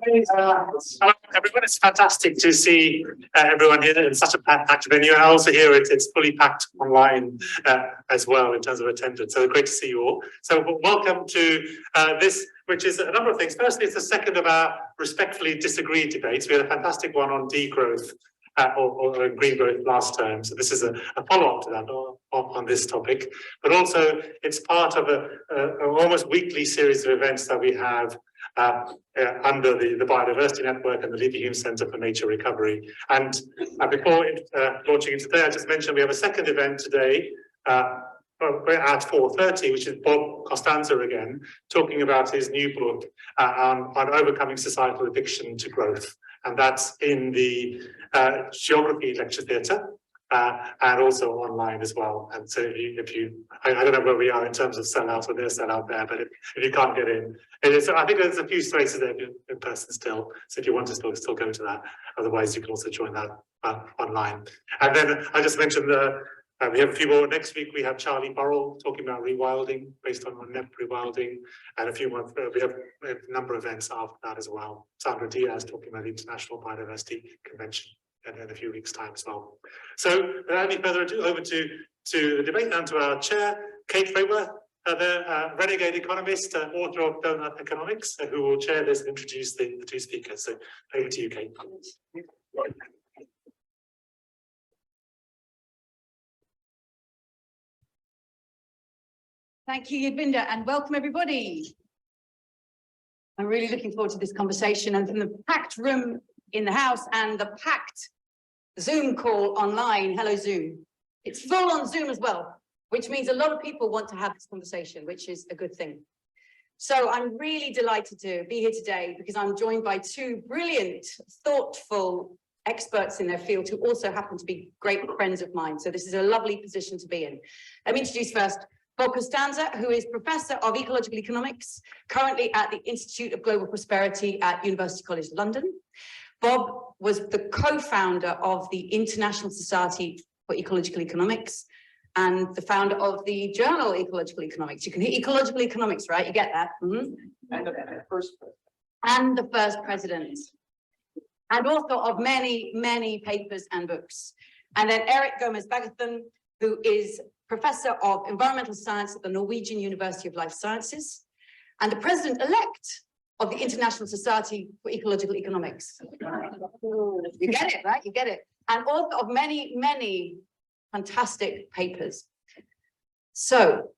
Hello everyone, it's fantastic to see everyone here in such a packed venue, and I also hear it's fully packed online as well in terms of attendance, so great to see you all. So welcome to this, which is a number of things. Firstly, it's the second of our respectfully disagreed debates. We had a fantastic one on degrowth or green growth last term, so this is a follow-up to that on this topic, but also it's part of an almost weekly series of events that we have under the Biodiversity Network and the Levi Hume Centre for Nature Recovery. And before launching into today, I just mentioned we have a second event today at 4:30, which is Bob Costanza again, talking about his new book on overcoming societal addiction to growth. And that's in the Geography Lecture Theatre. And also online as well. And so if you I don't know where we are in terms of sellout or their sellout there, but if you can't get in, I think there's a few spaces there in person still. So if you want to still go to that, otherwise you can also join that online. And then I just mentioned we have a few more next week. We have Charlie Burrell talking about rewilding based on net rewilding, and a few more. We have a number of events after that as well. Sandra Diaz talking about the International Biodiversity Convention. And in a few weeks' time as well. So without any further ado, over to the debate and to our chair, Kate Raworth, the renegade economist, author of Donut Economics, who will chair this and introduce the two speakers. So over to you, Kate. Thank you, Yadvinda, and welcome everybody. I'm really looking forward to this conversation, and from the packed room in the house and the packed Zoom call online. Hello, Zoom. It's full on Zoom as well, which means a lot of people want to have this conversation, which is a good thing. So I'm really delighted to be here today because I'm joined by two brilliant, thoughtful experts in their field who also happen to be great friends of mine. So this is a lovely position to be in. Let me introduce first Bob Costanza, who is Professor of Ecological Economics, currently at the Institute of Global Prosperity at University College London. Bob was the co-founder of the International Society for Ecological Economics and the founder of the journal Ecological Economics. You can hear Ecological Economics, right? You get that? Mm-hmm. And the first president. And author of many, many papers and books. And then Erik Gomez-Baggethun, who is Professor of Environmental Science at the Norwegian University of Life Sciences and the president-elect of the International Society for Ecological Economics. You get it, right? You get it. And author of many, many fantastic papers. So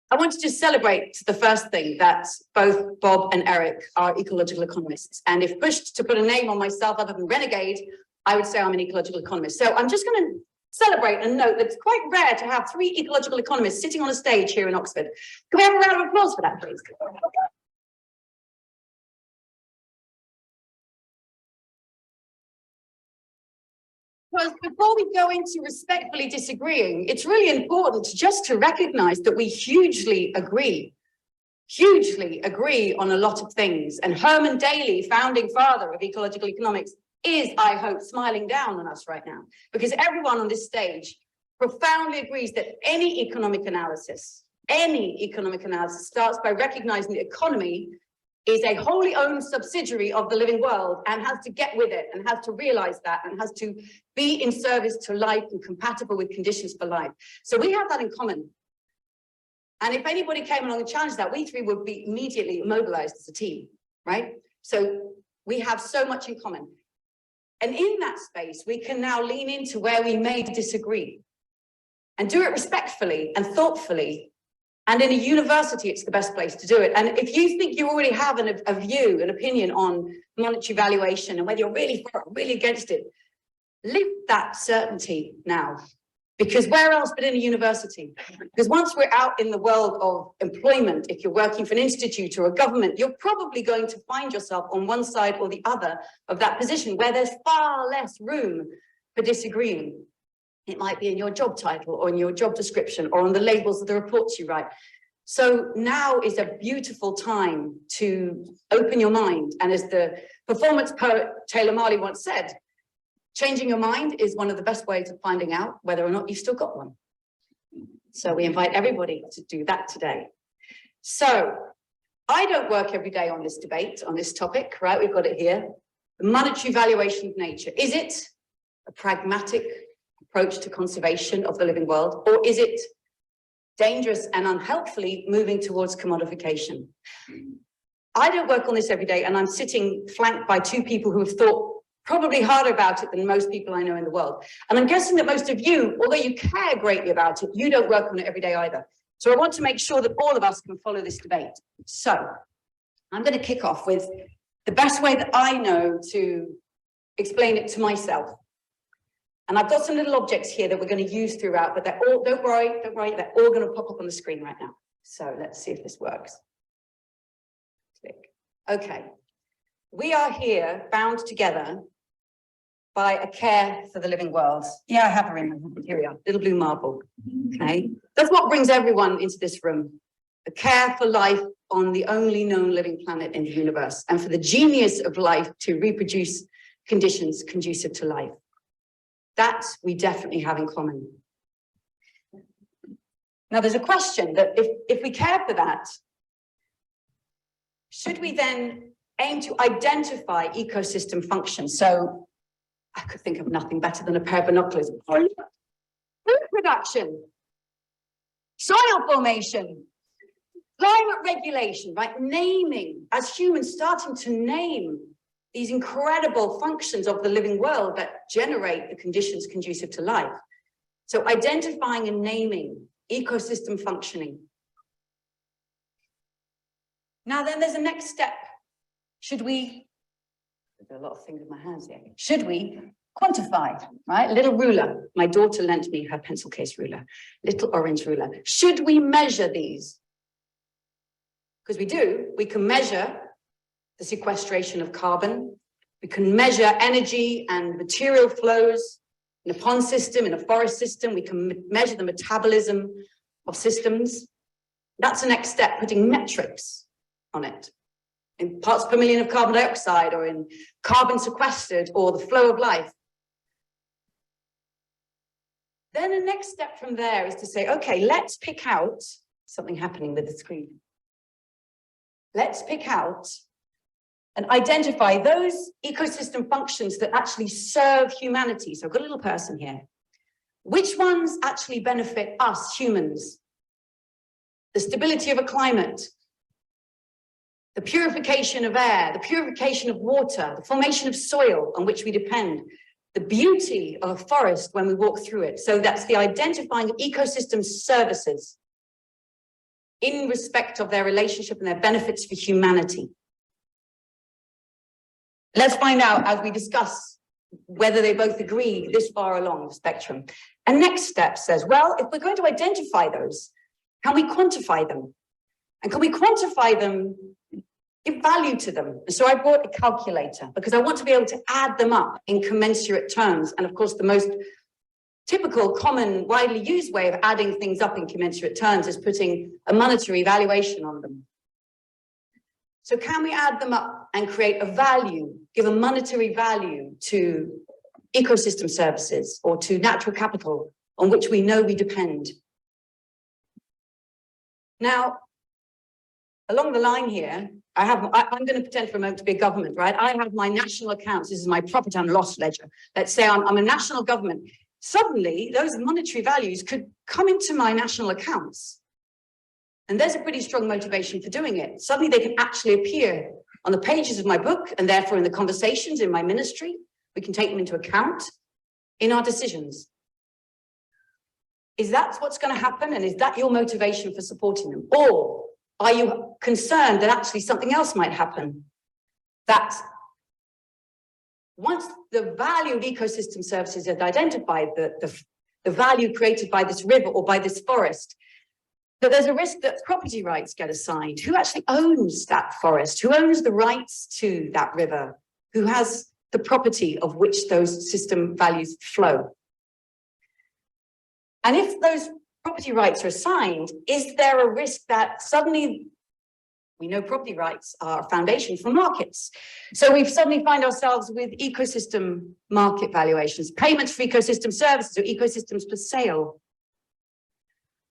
I want to just celebrate the first thing that both Bob and Erik are ecological economists. And if pushed to put a name on myself other than renegade, I would say I'm an ecological economist. So I'm just going to celebrate and note that it's quite rare to have three ecological economists sitting on a stage here in Oxford. Can we have a round of applause for that, please? Because before we go into respectfully disagreeing, it's really important just to recognize that we hugely agree on a lot of things. And Herman Daly, founding father of ecological economics, is, I hope, smiling down on us right now, because everyone on this stage profoundly agrees that any economic analysis starts by recognizing the economy is a wholly owned subsidiary of the living world and has to get with it and has to realize that and has to be in service to life and compatible with conditions for life. So we have that in common. And if anybody came along and challenged that, we three would be immediately mobilized as a team, right? So we have so much in common. And in that space, we can now lean into where we may disagree and do it respectfully and thoughtfully. And in a university, it's the best place to do it. And if you think you already have a view, an opinion on monetary valuation and whether you're really for it or really against it, live that certainty now. Because where else but in a university? Because once we're out in the world of employment, if you're working for an institute or a government, you're probably going to find yourself on one side or the other of that position where there's far less room for disagreeing. It might be in your job title or in your job description or on the labels of the reports you write. So now is a beautiful time to open your mind. And as the performance poet Taylor Marley once said, changing your mind is one of the best ways of finding out whether or not you've still got one. So we invite everybody to do that today. So I don't work every day on this debate, on this topic, right? We've got it here. The monetary valuation of nature. Is it a pragmatic approach to conservation of the living world, or is it dangerous and unhelpfully moving towards commodification? I don't work on this every day, and I'm sitting flanked by two people who have thought probably harder about it than most people I know in the world. And I'm guessing that most of you, although you care greatly about it, you don't work on it every day either. So I want to make sure that all of us can follow this debate. So I'm going to kick off with the best way that I know to explain it to myself. And I've got some little objects here that we're going to use throughout, but they're all, don't worry, they're all going to pop up on the screen right now. So let's see if this works. Click. Okay. We are here bound together by a care for the living world. Yeah, I have her in. Here we are, little blue marble. Okay. That's what brings everyone into this room. A care for life on the only known living planet in the universe, and for the genius of life to reproduce conditions conducive to life. That we definitely have in common. Now, there's a question that if we care for that, should we then aim to identify ecosystem functions? So I could think of nothing better than a pair of binoculars. Food production, soil formation, climate regulation, right? Naming, as humans starting to name these incredible functions of the living world that generate the conditions conducive to life. So identifying and naming ecosystem functioning. Now then there's a next step. Should we, there's a lot of things in my hands here. Should we quantify, right? A little ruler. My daughter lent me her pencil case ruler, little orange ruler. Should we measure these? Because we do, we can measure the sequestration of carbon. We can measure energy and material flows in a pond system, in a forest system. We can measure the metabolism of systems. That's the next step, putting metrics on it. In parts per million of carbon dioxide, or in carbon sequestered, or the flow of life. Then the next step from there is to say, okay, let's pick out something happening with the screen. Let's pick out and identify those ecosystem functions that actually serve humanity. So I've got a little person here. Which ones actually benefit us humans? The stability of a climate, the purification of air, the purification of water, the formation of soil on which we depend, the beauty of a forest when we walk through it. So that's the identifying of ecosystem services in respect of their relationship and their benefits for humanity. Let's find out as we discuss whether they both agree this far along the spectrum. And next step says, well, if we're going to identify those, can we quantify them? And can we quantify them, give value to them? And so I brought a calculator because I want to be able to add them up in commensurate terms. And of course, the most typical, common, widely used way of adding things up in commensurate terms is putting a monetary valuation on them. So can we add them up and create a value, give a monetary value to ecosystem services or to natural capital on which we know we depend? Now, along the line here, I'm going to pretend for a moment to be a government, right? I have my national accounts. This is my profit and loss ledger. Let's say I'm a national government. Suddenly, those monetary values could come into my national accounts. And there's a pretty strong motivation for doing it. Suddenly they can actually appear on the pages of my book and therefore in the conversations in my ministry. We can take them into account in our decisions. Is that what's going to happen? And is that your motivation for supporting them? Or are you concerned that actually something else might happen? That once the value of ecosystem services is identified, the value created by this river or by this forest, that there's a risk that property rights get assigned. Who actually owns that forest? Who owns the rights to that river? Who has the property of which those system values flow? And if those property rights are assigned, is there a risk that suddenly, we know property rights are a foundation for markets. So we suddenly find ourselves with ecosystem market valuations, payments for ecosystem services or ecosystems for sale.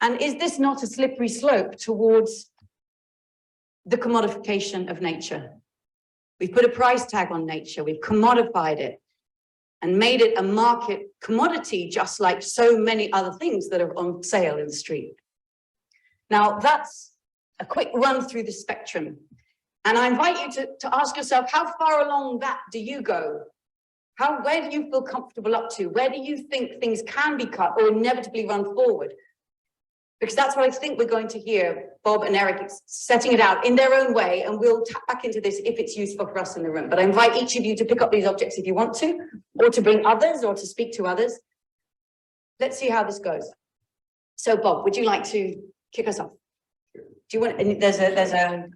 And is this not a slippery slope towards the commodification of nature. We've put a price tag on nature, we've commodified it and made it a market commodity, just like so many other things that are on sale in the street. Now, that's a quick run through the spectrum. And I invite you to ask yourself, how far along that do you go? Where do you feel comfortable up to? Where do you think things can be cut or inevitably run forward? Because that's what I think we're going to hear Bob and Erik setting it out in their own way, and we'll tap back into this if it's useful for us in the room. But I invite each of you to pick up these objects if you want to, or to bring others, or to speak to others. Let's see how this goes. So Bob, would you like to kick us off? Do you want, there's a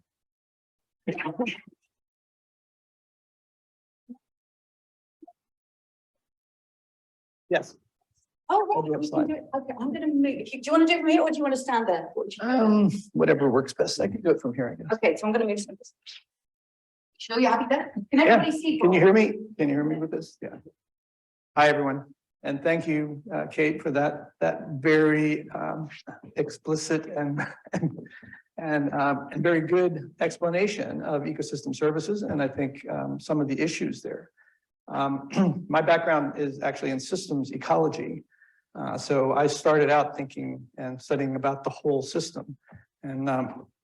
Yes. Oh, right. We can do it. Okay, I'm going to move. Do you want to do it from here, or do you want to stand there? Whatever works best. I can do it from here, I guess. Okay, so I'm going to move some. Sure, you happy there? Can everybody see? Can you hear me? Can you hear me with this? Yeah. Hi, everyone. And thank you, Kate, for that very explicit and very good explanation of ecosystem services. And I think some of the issues there. My background is actually in systems ecology. So I started out thinking and studying about the whole system. And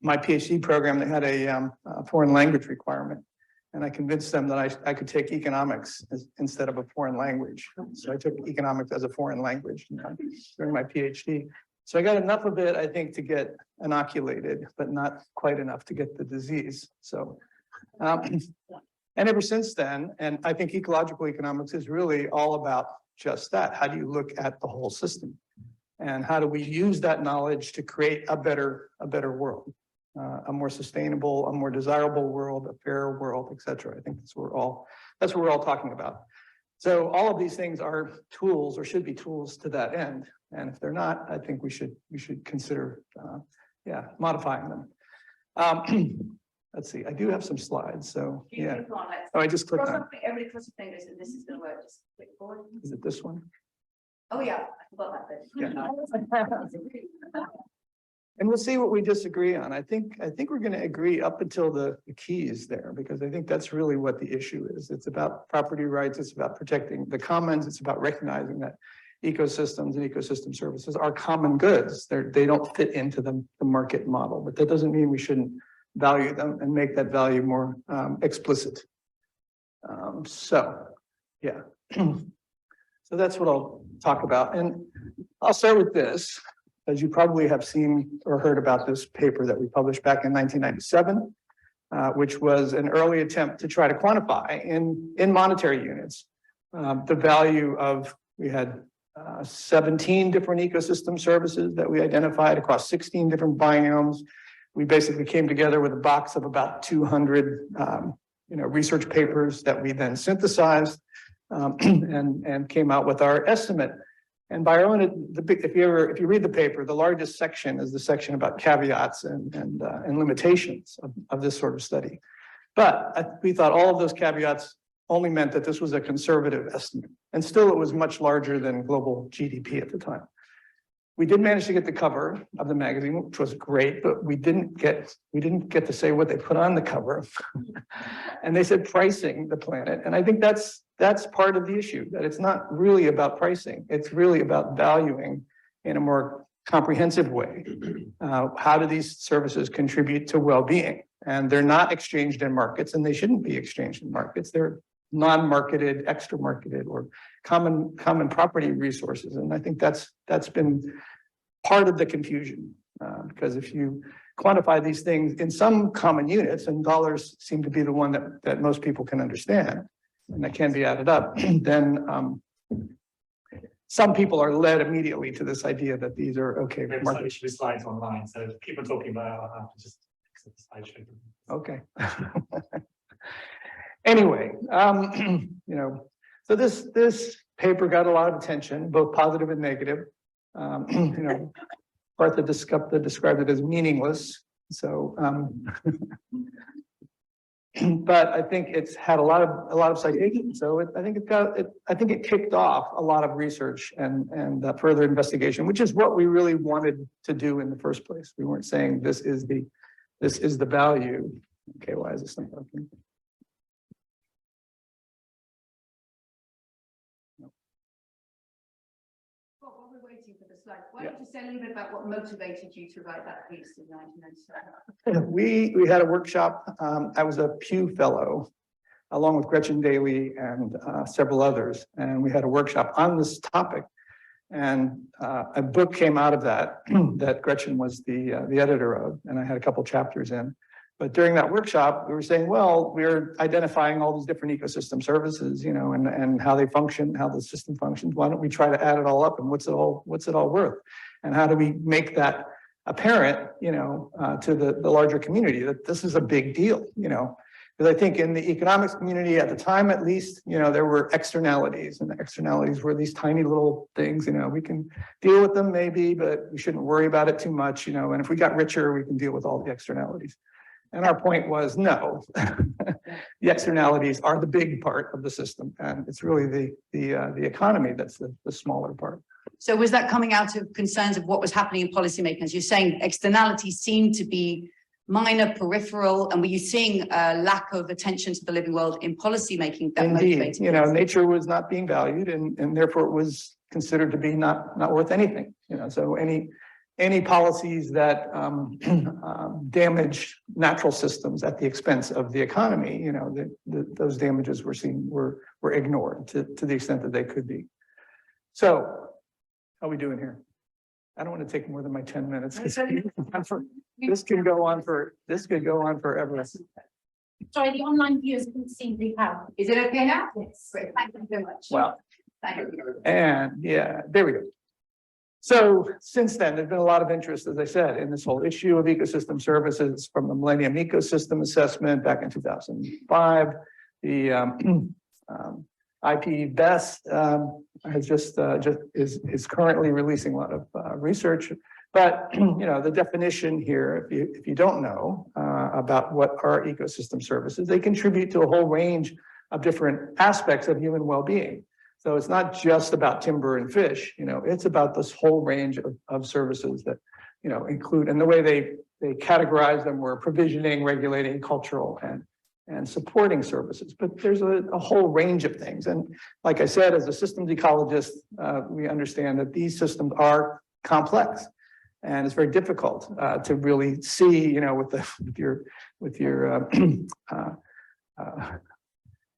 my PhD program, they had a foreign language requirement. And I convinced them that I could take economics instead of a foreign language. So I took economics as a foreign language during my PhD. So I got enough of it, I think, to get inoculated, but not quite enough to get the disease. So, and ever since then, and I think ecological economics is really all about just that. How do you look at the whole system? And how do we use that knowledge to create a better world? A more sustainable, a more desirable world, a fairer world, et cetera. I think that's what we're all talking about. So all of these things are tools, or should be tools to that end. And if they're not, I think we should consider, modifying them. Let's see. I do have some slides. So yeah. Oh, I just clicked on. Everybody cross your fingers, and this is going to work. Just click forward. Is it this one? Oh yeah, I forgot that bit. Yeah. And we'll see what we disagree on. I think we're going to agree up until the key is there, because I think that's really what the issue is. It's about property rights. It's about protecting the commons. It's about recognizing that ecosystems and ecosystem services are common goods. They don't fit into the market model, but that doesn't mean we shouldn't value them and make that value more explicit. So that's what I'll talk about. And I'll start with this. As you probably have seen or heard about this paper that we published back in 1997, which was an early attempt to try to quantify in monetary units the value of, we had 17 different ecosystem services that we identified across 16 different biomes. We basically came together with a box of about 200 research papers that we then synthesized and came out with our estimate. And by our own, if you read the paper, the largest section is the section about caveats and limitations of this sort of study. But we thought all of those caveats only meant that this was a conservative estimate, and still it was much larger than global GDP at the time. We did manage to get the cover of the magazine, which was great, but we didn't get to say what they put on the cover. And they said pricing the planet, and I think that's part of the issue, that it's not really about pricing. It's really about valuing in a more comprehensive way. How do these services contribute to well-being? And they're not exchanged in markets, and they shouldn't be exchanged in markets. They're non-marketed, extra-marketed, or common property resources. And I think that's been part of the confusion, because if you quantify these things in some common units, and dollars seem to be the one that most people can understand, and that can be added up, then some people are led immediately to this idea that these are okay. There's slides online, so keep on talking about it. I'll have to just exit the slideshow. Okay. Anyway, so this paper got a lot of attention, both positive and negative. Martha described it as meaningless. So, but I think it's had a lot of citations. So I think it kicked off a lot of research and further investigation, which is what we really wanted to do in the first place. We weren't saying this is the this is the value. Okay, why is this not working? While we're waiting for the slide, why don't you say a little bit about what motivated you to write that piece in 1997? We had a workshop. I was a Pew Fellow, along with Gretchen Daly and several others, and we had a workshop on this topic. And a book came out of that that Gretchen was the editor of, and I had a couple chapters in. But during that workshop, we were saying, well, we're identifying all these different ecosystem services, you know, and how they function, how the system functions. Why don't we try to add it all up, and what's it all worth? And how do we make that apparent, you know, to the larger community that this is a big deal, you know? Because I think in the economics community at the time, at least, you know, there were externalities, and the externalities were these tiny little things, you know, we can deal with them maybe, but we shouldn't worry about it too much, you know, and if we got richer, we can deal with all the externalities. And our point was, no, the externalities are the big part of the system, and it's really the economy that's the smaller part. So was that coming out of concerns of what was happening in policymakers? You're saying externalities seem to be minor, peripheral, and were you seeing a lack of attention to the living world in policymaking that Indeed, motivated you know, nature was not being valued, and therefore it was considered to be not worth anything. You know, so any policies that damage natural systems at the expense of the economy, you know, those damages were ignored to the extent that they could be. So, how are we doing here? I don't want to take more than my 10 minutes. This could go on forever. Sorry, the online viewers couldn't see the how. Is it okay now? Yes. Great, thank you very much. Well, Thank you. and yeah, there we go. So since then, there's been a lot of interest, as I said, in this whole issue of ecosystem services from the Millennium Ecosystem Assessment back in 2005. The IP Best has is currently releasing a lot of research. But you know, the definition here, if you don't know about what are ecosystem services, they contribute to a whole range of different aspects of human well-being. So it's not just about timber and fish, you know, it's about this whole range of services that, you know, include, and the way they categorize them were provisioning, regulating, cultural, and supporting services. But there's a whole range of things. And like I said, as a systems ecologist, we understand that these systems are complex. And it's very difficult to really see, you know,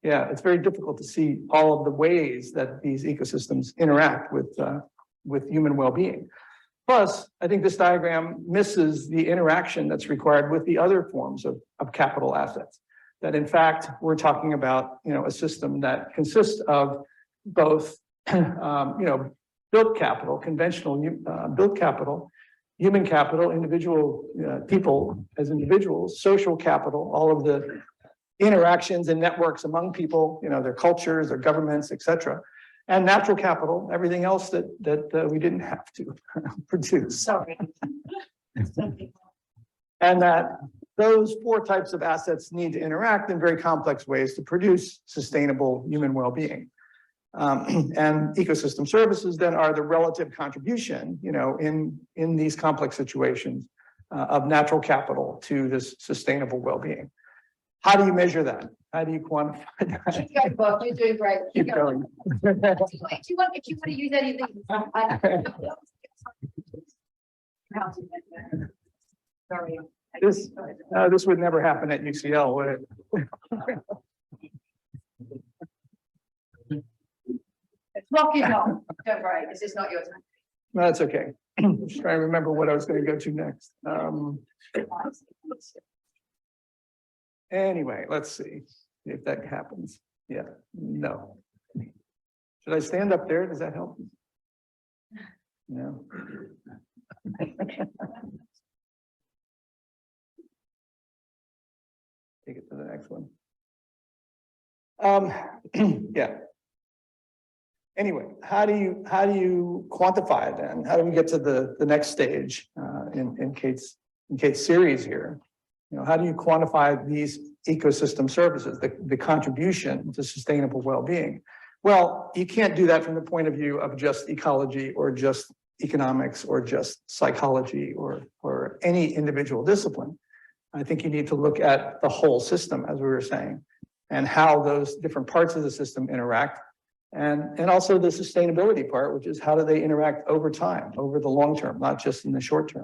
yeah, it's very difficult to see all of the ways that these ecosystems interact with human well-being. Plus, I think this diagram misses the interaction that's required with the other forms of capital assets. That in fact, we're talking about, you know, a system that consists of both, you know, built capital, conventional built capital, human capital, individual people as individuals, social capital, all of the interactions and networks among people, you know, their cultures, their governments, etc., and natural capital, everything else that we didn't have to produce. Sorry. And that those four types of assets need to interact in very complex ways to produce sustainable human well-being. And ecosystem services then are the relative contribution, you know, in these complex situations of natural capital to this sustainable well-being. How do you measure that? How do you quantify that? Keep going, Bob. You're doing great. Keep going. If you want to use any of these. Sorry. This would never happen at UCL, would it? Rock it on. Don't worry, this is not your time. No, that's okay. I'm just trying to remember what I was going to go to next. Anyway, let's see if that happens. Yeah, no. Should I stand up there? Does that help? No. Take it to the next one. Yeah. Anyway, how do you quantify it then? How do we get to the next stage in Kate's series here? You know, how do you quantify these ecosystem services, the contribution to sustainable well-being? Well, you can't do that from the point of view of just ecology or just economics or just psychology or any individual discipline. I think you need to look at the whole system, as we were saying, and how those different parts of the system interact. And also the sustainability part, which is how do they interact over time, over the long term, not just in the short term.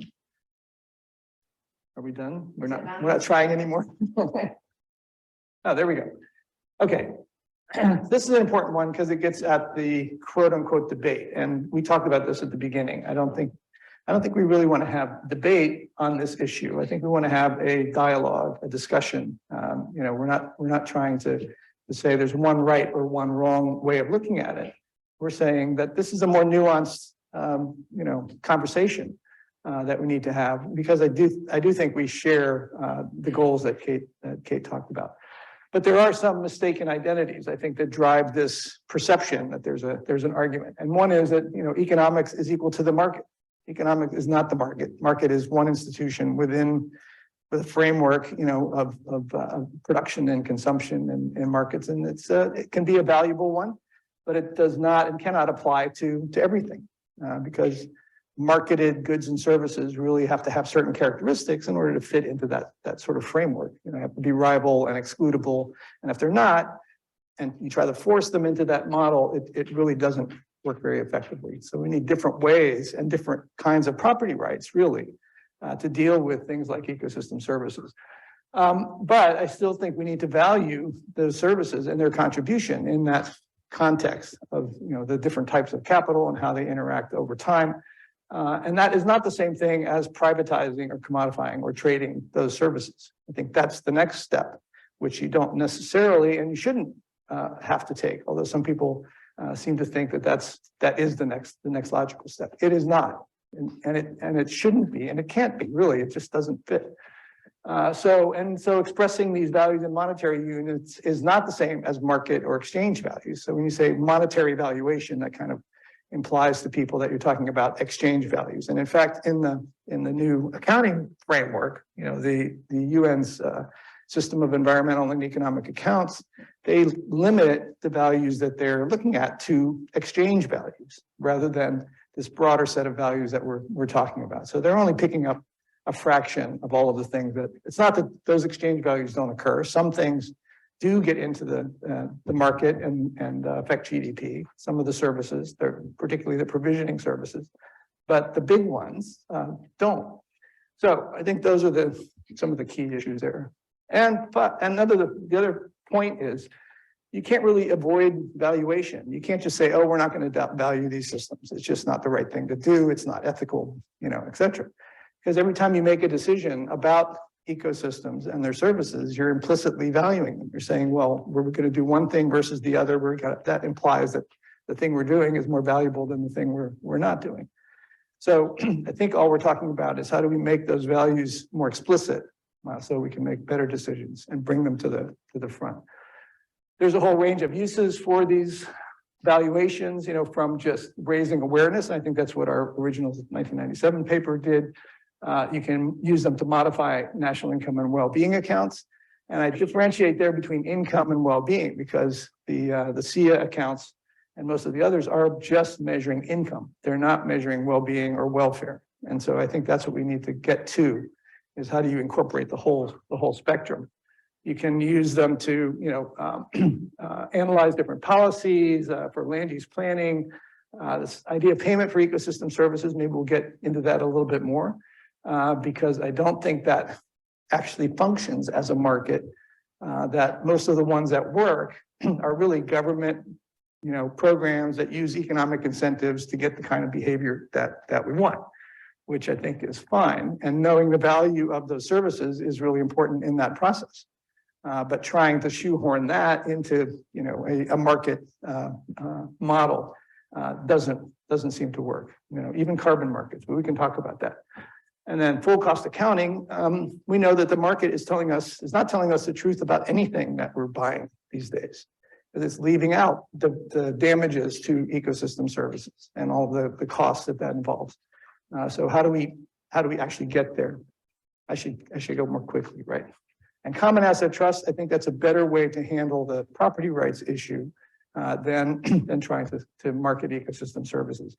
Are we done? We're not trying anymore. Oh, there we go. Okay. This is an important one because it gets at the quote unquote debate. And we talked about this at the beginning. I don't think we really want to have debate on this issue. I think we want to have a dialogue, a discussion. We're not trying to say there's one right or one wrong way of looking at it. We're saying that this is a more nuanced, conversation that we need to have, because I do think we share the goals that Kate talked about. But there are some mistaken identities, I think, that drive this perception that there's an argument. And one is that economics is equal to the market. Economics is not the market. Market is one institution within the framework, of production and consumption and markets, and it can be a valuable one, but it does not and cannot apply to everything, because marketed goods and services really have to have certain characteristics in order to fit into that sort of framework. They have to be rival and excludable, and if they're not, and you try to force them into that model, it really doesn't work very effectively. So we need different ways and different kinds of property rights, really, to deal with things like ecosystem services. But I still think we need to value those services and their contribution in that context of the different types of capital and how they interact over time. And that is not the same thing as privatizing or commodifying or trading those services. I think that's the next step, which you don't necessarily and you shouldn't have to take, although some people seem to think that is the next logical step. It is not. And it shouldn't be, and it can't be, really. It just doesn't fit. So expressing these values in monetary units is not the same as market or exchange values. So when you say monetary valuation, that kind of implies to people that you're talking about exchange values. And in fact, in the new accounting framework, the UN's system of environmental and economic accounts, they limit the values that they're looking at to exchange values rather than this broader set of values that we're talking about. So they're only picking up a fraction of all of the things that, it's not that those exchange values don't occur. Some things do get into the market and affect GDP. Some of the services, particularly the provisioning services, but the big ones don't. So I think those are some of the key issues there. And the other point is, you can't really avoid valuation. You can't just say, oh, we're not going to value these systems. It's just not the right thing to do. It's not ethical, et cetera. Because every time you make a decision about ecosystems and their services, you're implicitly valuing them. You're saying, well, we're going to do one thing versus the other. That implies that the thing we're doing is more valuable than the thing we're not doing. So I think all we're talking about is how do we make those values more explicit so we can make better decisions and bring them to the front. There's a whole range of uses for these valuations, from just raising awareness. I think that's what our original 1997 paper did. You can use them to modify national income and well-being accounts. And I differentiate there between income and well-being because the SIA accounts and most of the others are just measuring income. They're not measuring well-being or welfare. And so I think that's what we need to get to, is how do you incorporate the whole spectrum. You can use them to, analyze different policies for land use planning. This idea of payment for ecosystem services, maybe we'll get into that a little bit more, because I don't think that actually functions as a market. That most of the ones that work are really government, programs that use economic incentives to get the kind of behavior that we want, which I think is fine. And knowing the value of those services is really important in that process. But trying to shoehorn that into, a market model doesn't seem to work. Even carbon markets, but we can talk about that. And then full cost accounting, we know that the market is not telling us the truth about anything that we're buying these days. It's leaving out the damages to ecosystem services and all the costs that involves. So how do we actually get there? I should go more quickly, right? And common asset trust, I think that's a better way to handle the property rights issue than trying to market ecosystem services.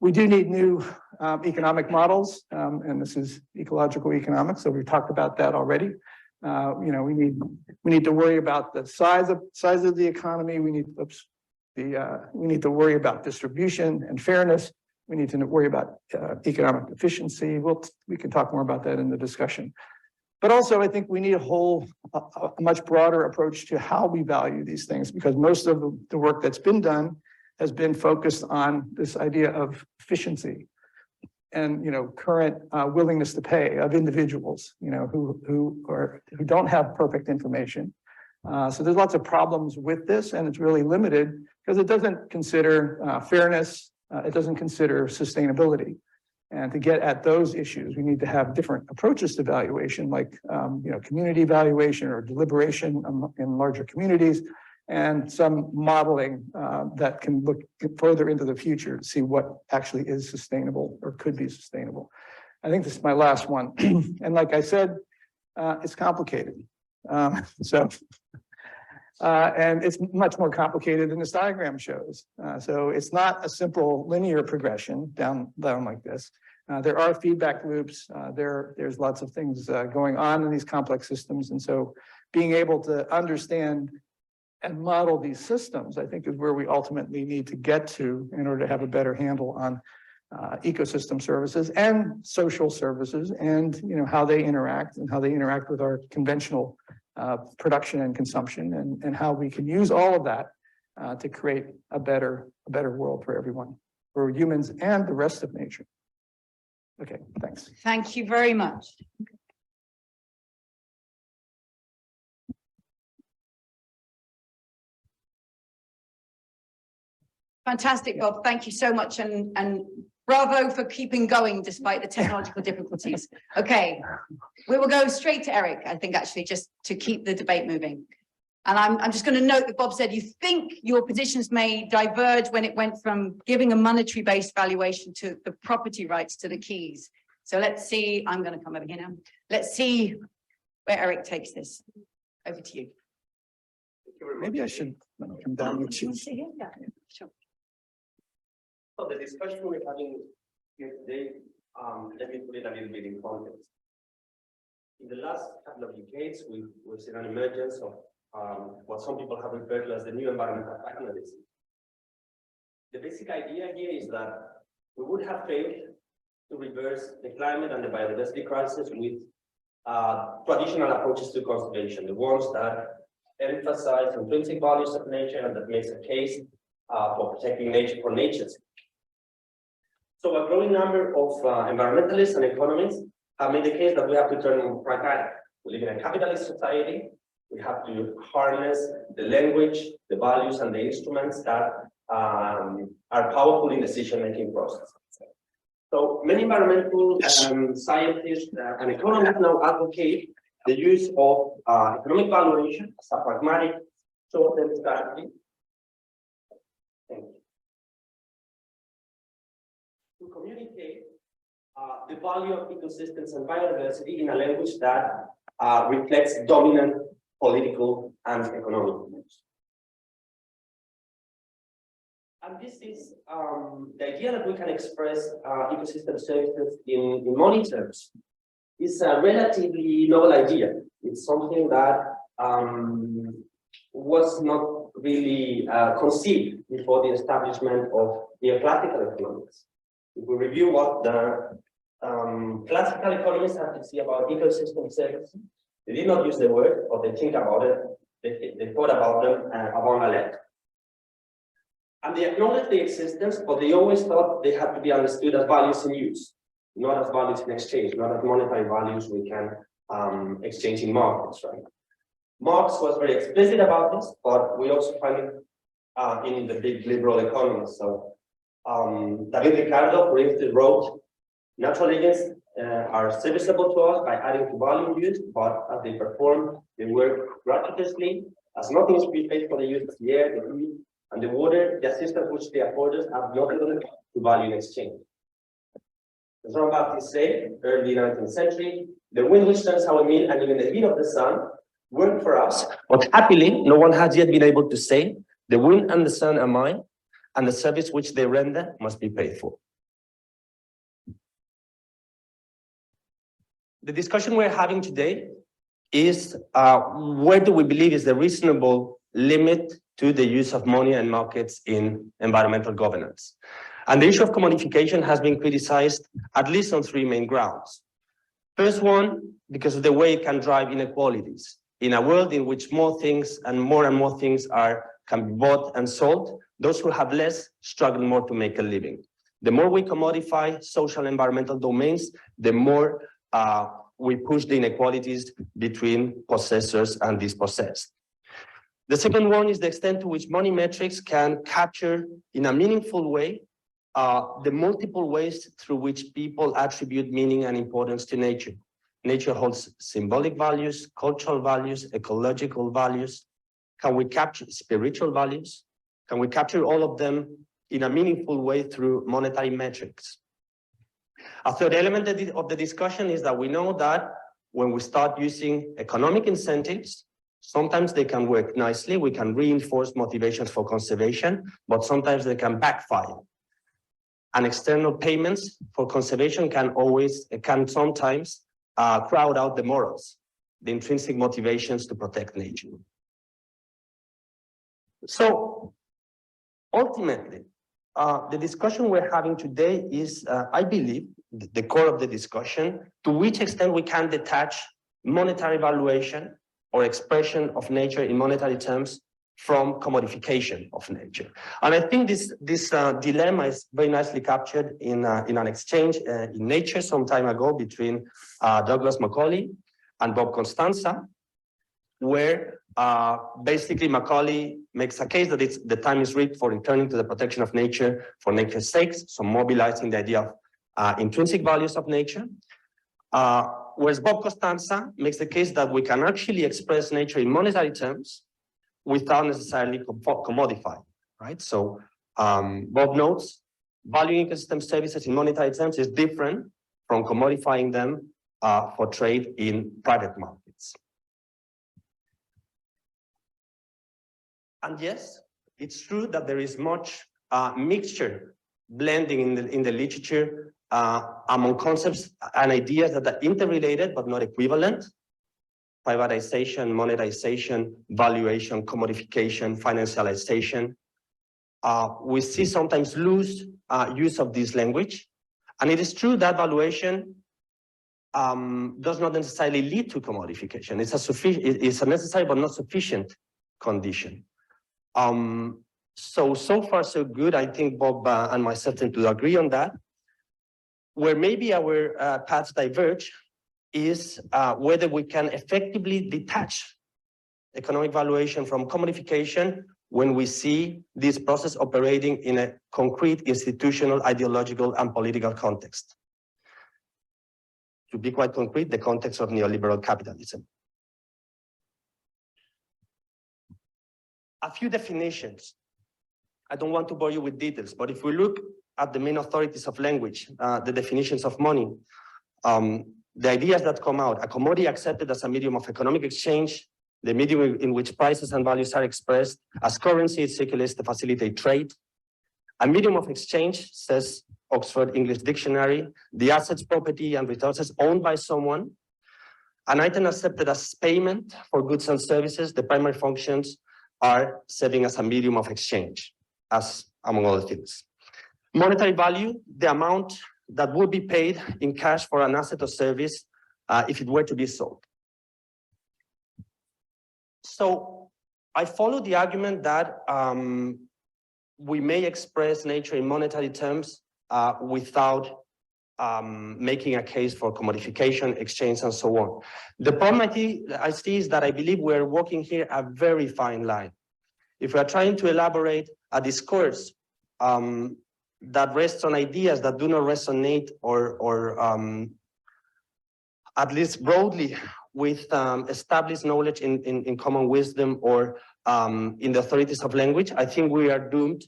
We do need new economic models, and this is ecological economics, so we've talked about that already. You know, we need to worry about the size of the economy. We need to worry about distribution and fairness. We need to worry about economic efficiency. We can talk more about that in the discussion. But also, I think we need a much broader approach to how we value these things, because most of the work that's been done has been focused on this idea of efficiency and, you know, current willingness to pay of individuals, you know, who don't have perfect information. So there's lots of problems with this, and it's really limited because it doesn't consider fairness. It doesn't consider sustainability. And to get at those issues, we need to have different approaches to valuation, like you know, community valuation or deliberation in larger communities, and some modeling that can look further into the future to see what actually is sustainable or could be sustainable. I think this is my last one. And like I said, it's complicated. And it's much more complicated than this diagram shows. So it's not a simple linear progression down like this. There are feedback loops. There's lots of things going on in these complex systems. And so being able to understand and model these systems, I think, is where we ultimately need to get to in order to have a better handle on ecosystem services and social services, and, you know, how they interact with our conventional production and consumption, and how we can use all of that to create a better world for everyone, for humans and the rest of nature. Okay, thanks. Thank you very much. Fantastic, Bob. Thank you so much, and bravo for keeping going despite the technological difficulties. Okay, we will go straight to Erik, I think, actually, just to keep the debate moving. And I'm just going to note that Bob said you think your positions may diverge when it went from giving a monetary-based valuation to the property rights to the keys. So let's see, I'm going to come over here now. Let's see where Erik takes this. Over to you. Maybe I should come down with you. Yeah, sure. So the discussion we're having here today, let me put it a little bit in context. In the last couple of decades, we've seen an emergence of what some people have referred to as the new environmental pragmatism. The basic idea here is that we would have failed to reverse the climate and the biodiversity crisis with traditional approaches to conservation, the ones that emphasize intrinsic values of nature and that makes a case for protecting nature for nature's sake. So a growing number of environmentalists and economists have made the case that we have to turn pragmatic. We live in a capitalist society. We have to harness the language, the values, and the instruments that are powerful in decision-making process. So many environmental scientists and economists now advocate the use of economic valuation as a pragmatic short-term strategy. Thank you. To communicate the value of ecosystems and biodiversity in a language that reflects dominant political and economic views. And this is the idea that we can express ecosystem services in money terms. It's a relatively novel idea. It's something that was not really conceived before the establishment of neoclassical economics. If we review what the classical economists have to say about ecosystem services, they did not use the word, or they think about it, they thought about them avant la lettre. And they acknowledged the existence, but they always thought they had to be understood as values in use, not as values in exchange, not as monetary values we can exchange in markets, right? Marx was very explicit about this, but we also find it in the big liberal economists. So David Ricardo, for instance, wrote, natural agents are serviceable to us by adding to value use, but as they perform, they work gratuitously, as nothing is prepaid for the use of the air, the heat, and the water. The assistance which they afford us have nothing to value in exchange. As Jean-Baptiste said, early 19th century, the wind which turns our mill and even the heat of the sun work for us, but happily, no one has yet been able to say, the wind and the sun are mine, and the service which they render must be paid for. the discussion we're having today is where do we believe is the reasonable limit to the use of money and markets in environmental governance. And the issue of commodification has been criticized at least on three main grounds. First one, because of the way it can drive inequalities. In a world in which more things and more things can be bought and sold, those who have less struggle more to make a living. The more we commodify social and environmental domains, the more we push the inequalities between possessors and dispossessed. The second one is the extent to which money metrics can capture in a meaningful way the multiple ways through which people attribute meaning and importance to nature. Nature holds symbolic values, cultural values, ecological values. Can we capture spiritual values? Can we capture all of them in a meaningful way through monetary metrics? A third element of the discussion is that we know that when we start using economic incentives, sometimes they can work nicely. We can reinforce motivations for conservation, but sometimes they can backfire. And external payments for conservation can sometimes crowd out the morals, the intrinsic motivations to protect nature. So ultimately, the discussion we're having today is, I believe, the core of the discussion, to which extent we can detach monetary valuation or expression of nature in monetary terms from commodification of nature. And I think this dilemma is very nicely captured in an exchange in Nature some time ago between Douglas Macaulay and Bob Costanza, where basically Macaulay makes a case that the time is ripe for returning to the protection of nature for nature's sake, so mobilizing the idea of intrinsic values of nature. Whereas Bob Costanza makes the case that we can actually express nature in monetary terms without necessarily commodifying, right? So Bob notes, valuing ecosystem services in monetary terms is different from commodifying them for trade in private markets. And yes, it's true that there is much mixture, blending in the literature among concepts and ideas that are interrelated but not equivalent. Privatization, monetization, valuation, commodification, financialization. We see sometimes loose use of this language. And it is true that valuation does not necessarily lead to commodification. It's a necessary but not sufficient condition. So far so good. I think Bob and myself tend to agree on that. Where maybe our paths diverge is whether we can effectively detach economic valuation from commodification when we see this process operating in a concrete institutional, ideological, and political context. To be quite concrete, the context of neoliberal capitalism. A few definitions. I don't want to bore you with details, but if we look at the main authorities of language, the definitions of money, the ideas that come out: a commodity accepted as a medium of economic exchange, the medium in which prices and values are expressed as currency, it circulates to facilitate trade. A medium of exchange, says Oxford English Dictionary, the assets, property, and resources owned by someone. An item accepted as payment for goods and services, the primary functions are serving as a medium of exchange, as among other things. Monetary value, the amount that would be paid in cash for an asset or service if it were to be sold. So I follow the argument that we may express nature in monetary terms without making a case for commodification, exchange, and so on. The problem I see is that I believe we're walking here a very fine line. If we are trying to elaborate a discourse that rests on ideas that do not resonate or at least broadly with established knowledge in common wisdom or in the authorities of language, I think we are doomed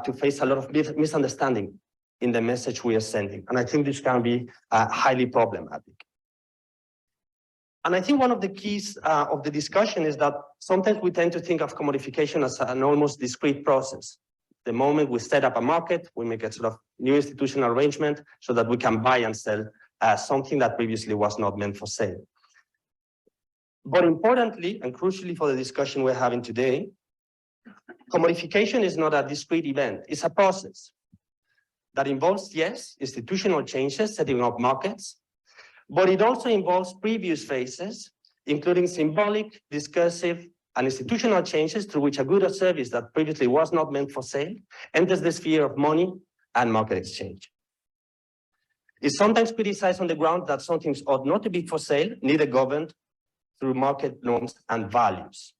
to face a lot of misunderstanding in the message we are sending. And I think this can be highly problematic. And I think one of the keys of the discussion is that sometimes we tend to think of commodification as an almost discrete process. The moment we set up a market, we make a sort of new institutional arrangement so that we can buy and sell something that previously was not meant for sale. But importantly, and crucially for the discussion we're having today, commodification is not a discrete event, it's a process that involves, yes, institutional changes, setting up markets, but it also involves previous phases, including symbolic, discursive, and institutional changes through which a good or service that previously was not meant for sale enters the sphere of money and market exchange. It's sometimes criticized on the ground that some things ought not to be for sale, neither governed through market norms and values.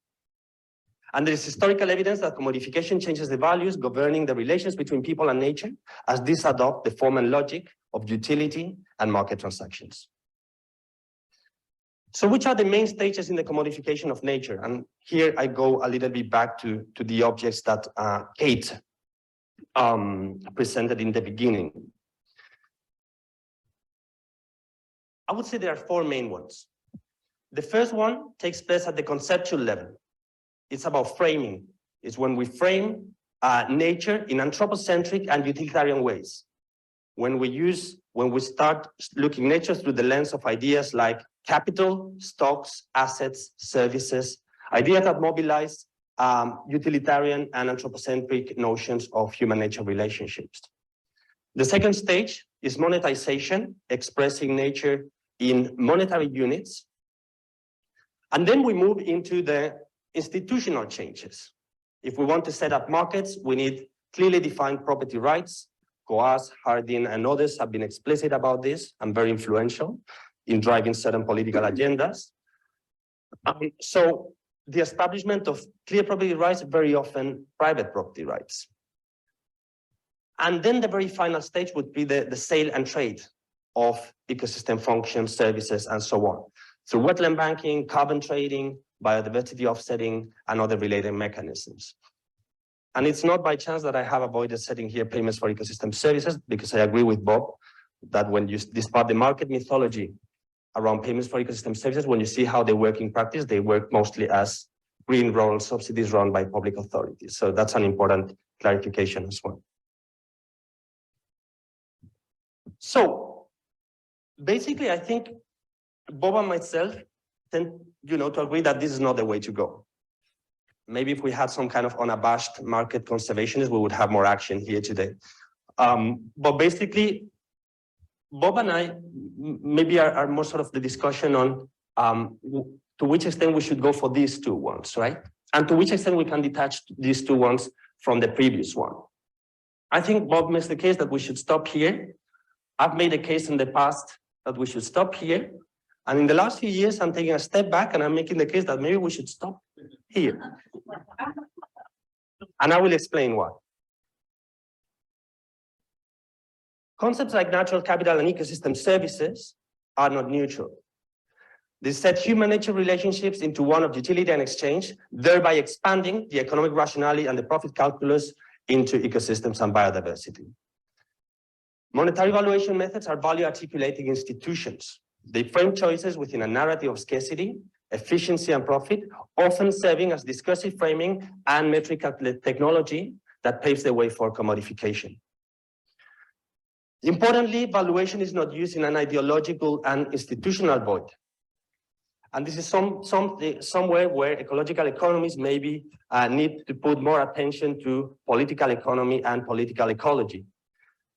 And there is historical evidence that commodification changes the values governing the relations between people and nature, as these adopt the form and logic of utility and market transactions. So which are the main stages in the commodification of nature? And here I go a little bit back to the objects that Kate presented in the beginning. I would say there are four main ones. The first one takes place at the conceptual level. It's about framing. It's when we frame nature in anthropocentric and utilitarian ways. When we start looking nature through the lens of ideas like capital, stocks, assets, services, ideas that mobilize utilitarian and anthropocentric notions of human-nature relationships. The second stage is monetization, expressing nature in monetary units. And then we move into the institutional changes. If we want to set up markets, we need clearly defined property rights. Coase, Harding, and others have been explicit about this and very influential in driving certain political agendas. So the establishment of clear property rights, very often private property rights. And then the very final stage would be the sale and trade of ecosystem functions, services, and so on, through wetland banking, carbon trading, biodiversity offsetting, and other related mechanisms. And it's not by chance that I have avoided setting here payments for ecosystem services, because I agree with Bob that when you despite the market mythology around payments for ecosystem services, when you see how they work in practice, they work mostly as green rural subsidies run by public authorities. So that's an important clarification as well. So basically, I think Bob and myself tend, to agree that this is not the way to go. Maybe if we had some kind of unabashed market conservationist, we would have more action here today. But basically, Bob and I maybe are more sort of the discussion on to which extent we should go for these two ones, right? And to which extent we can detach these two ones from the previous one. I think Bob makes the case that we should stop here. I've made a case in the past that we should stop here. And in the last few years, I'm taking a step back and I'm making the case that maybe we should stop here. And I will explain why. Concepts like natural capital and ecosystem services are not neutral. They set human-nature relationships into one of utility and exchange, thereby expanding the economic rationality and the profit calculus into ecosystems and biodiversity. Monetary valuation methods are value-articulating institutions. They frame choices within a narrative of scarcity, efficiency, and profit, often serving as discursive framing and metric technology that paves the way for commodification. Importantly, valuation is not used in an ideological and institutional void. And this is somewhere where ecological economists maybe need to put more attention to political economy and political ecology.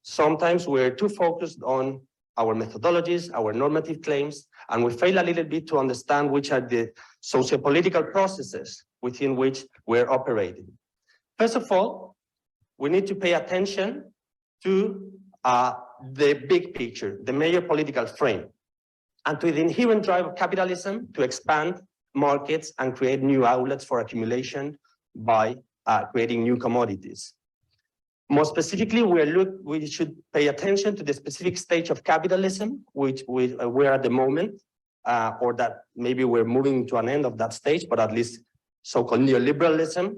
Sometimes we're too focused on our methodologies, our normative claims, and we fail a little bit to understand which are the socio-political processes within which we're operating. First of all, we need to pay attention to the big picture, the major political frame, and to the inherent drive of capitalism to expand markets and create new outlets for accumulation by creating new commodities. More specifically, we should pay attention to the specific stage of capitalism, which we're at the moment, or that maybe we're moving to an end of that stage, but at least so-called neoliberalism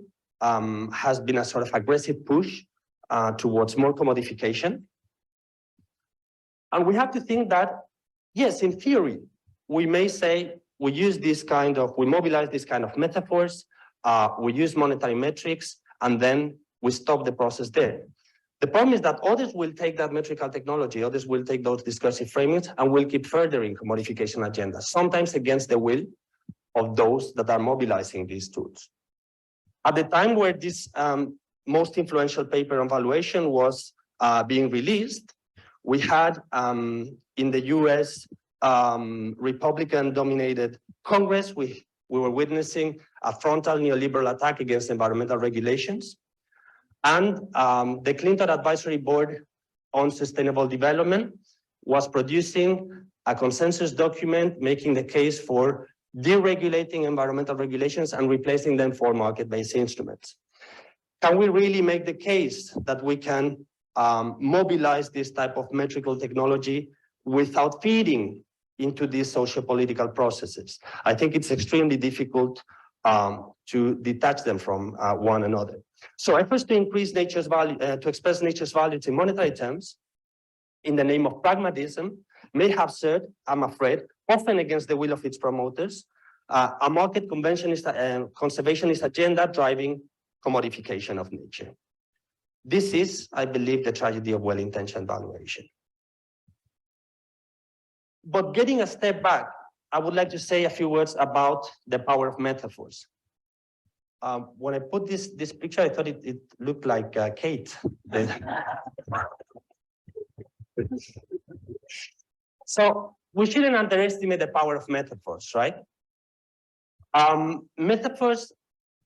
has been a sort of aggressive push towards more commodification. And we have to think that, yes, in theory, we may say we mobilize this kind of metaphors, we use monetary metrics, and then we stop the process there. The problem is that others will take that metrical technology, others will take those discursive framings and will keep furthering commodification agendas, sometimes against the will of those that are mobilizing these tools. At the time where this most influential paper on valuation was being released, we had in the US Republican-dominated Congress, we were witnessing a frontal neoliberal attack against environmental regulations. And the Clinton Advisory Board on Sustainable Development was producing a consensus document making the case for deregulating environmental regulations and replacing them for market-based instruments. Can we really make the case that we can mobilize this type of metrical technology without feeding into these socio-political processes? I think it's extremely difficult to detach them from one another. So efforts to increase nature's value, to express nature's values in monetary terms, in the name of pragmatism, may have served, I'm afraid, often against the will of its promoters, a market conservationist agenda driving commodification of nature. This is, I believe, the tragedy of well-intentioned valuation. But getting a step back, I would like to say a few words about the power of metaphors. When I put this picture, I thought it looked like Kate. So we shouldn't underestimate the power of metaphors, right? Metaphors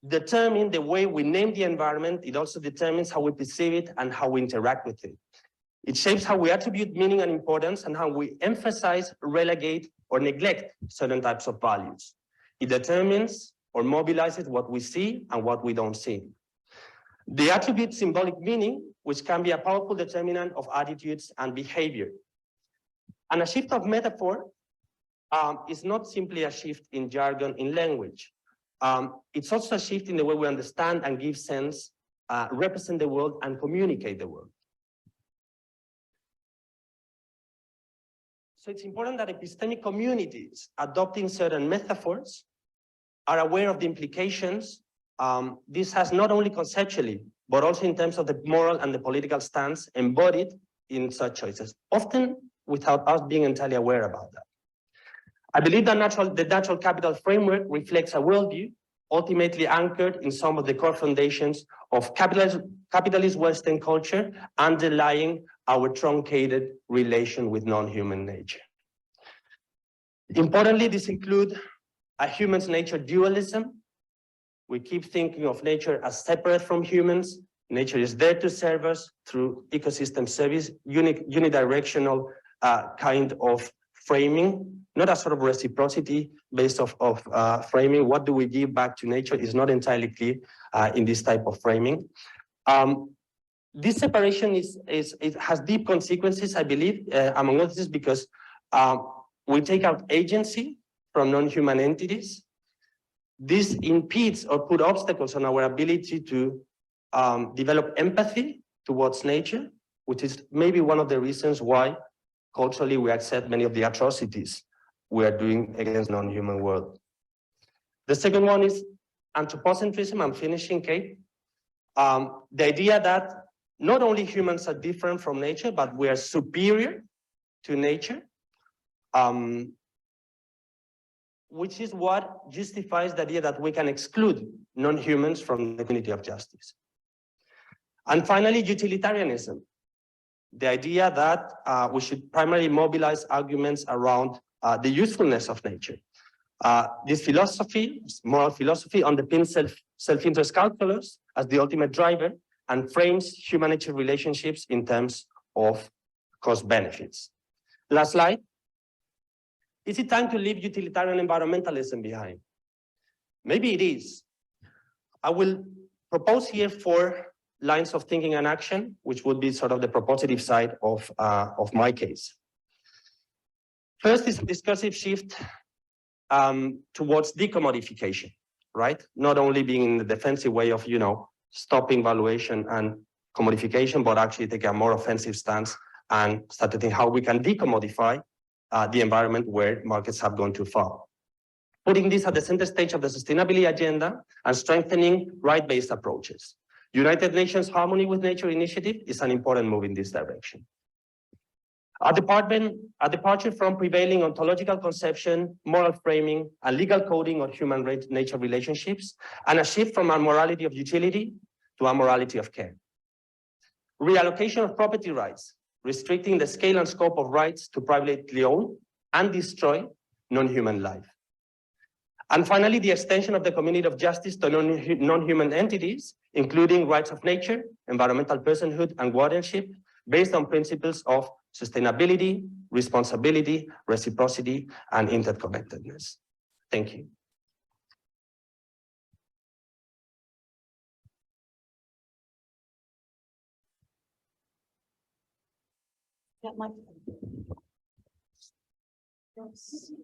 determine the way we name the environment. It also determines how we perceive it and how we interact with it. It shapes how we attribute meaning and importance and how we emphasize, relegate, or neglect certain types of values. It determines or mobilizes what we see and what we don't see. They attribute symbolic meaning, which can be a powerful determinant of attitudes and behavior. And a shift of metaphor is not simply a shift in jargon in language. It's also a shift in the way we understand and give sense, represent the world, and communicate the world. So it's important that epistemic communities adopting certain metaphors are aware of the implications. This has not only conceptually, but also in terms of the moral and the political stance embodied in such choices, often without us being entirely aware about that. I believe that the natural capital framework reflects a worldview ultimately anchored in some of the core foundations of capitalist Western culture underlying our truncated relation with non-human nature. Importantly, this includes a human's nature dualism. We keep thinking of nature as separate from humans. Nature is there to serve us through ecosystem service, unidirectional kind of framing, not a sort of reciprocity based of framing. What do we give back to nature is not entirely clear in this type of framing. This separation has deep consequences, I believe, among others, because we take out agency from non-human entities. This impedes or put obstacles on our ability to develop empathy towards nature, which is maybe one of the reasons why culturally we accept many of the atrocities we are doing against non-human world. The second one is anthropocentrism. I'm finishing, Kate. The idea that not only humans are different from nature, but we are superior to nature, which is what justifies the idea that we can exclude non-humans from the community of justice. And finally, utilitarianism. The idea that we should primarily mobilize arguments around the usefulness of nature. This philosophy, moral philosophy, underpins self-interest calculus as the ultimate driver and frames human-nature relationships in terms of cost benefits. Last slide. Is it time to leave utilitarian environmentalism behind? Maybe it is. I will propose here 4 lines of thinking and action, which would be sort of the propositive side of my case. First is a discursive shift towards decommodification, right? Not only being in the defensive way of, stopping valuation and commodification, but actually take a more offensive stance and start to think how we can decommodify the environment where markets have gone too far. Putting this at the center stage of the sustainability agenda and strengthening right-based approaches. United Nations Harmony with Nature initiative is an important move in this direction. A departure from prevailing ontological conception, moral framing, and legal coding of human-nature relationships, and a shift from a morality of utility to a morality of care. Reallocation of property rights, restricting the scale and scope of rights to privately own and destroy non-human life. And finally, the extension of the community of justice to non-human entities, including rights of nature, environmental personhood, and guardianship, based on principles of sustainability, responsibility, reciprocity, and interconnectedness. Thank you.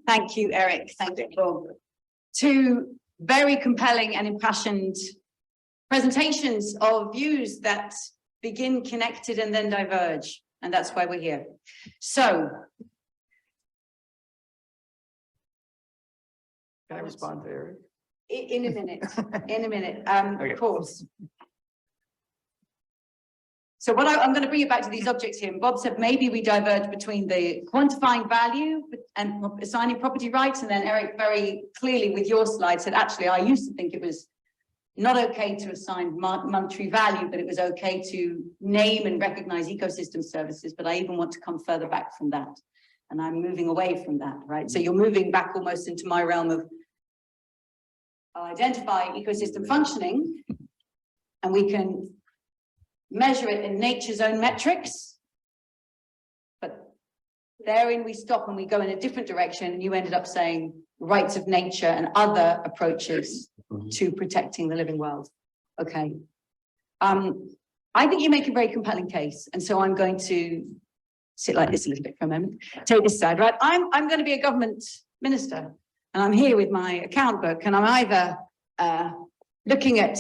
Thank you, Erik. Thank you, Bob. Two very compelling and impassioned presentations of views that begin connected and then diverge. And that's why we're here. So. Can I respond to Erik? In a minute, okay. Of course. So what I'm going to bring you back to these objects here. And Bob said maybe we diverge between the quantifying value and assigning property rights. And then Erik very clearly with your slide said, actually, I used to think it was not okay to assign monetary value, but it was okay to name and recognize ecosystem services. But I even want to come further back from that. And I'm moving away from that, right? So you're moving back almost into my realm of identify ecosystem functioning, and we can measure it in nature's own metrics. But therein we stop and we go in a different direction, and you ended up saying rights of nature and other approaches to protecting the living world. Okay. I think you make a very compelling case. And so I'm going to sit like this a little bit for a moment, take this side, right? I'm going to be a government minister, and I'm here with my account book, and I'm either looking at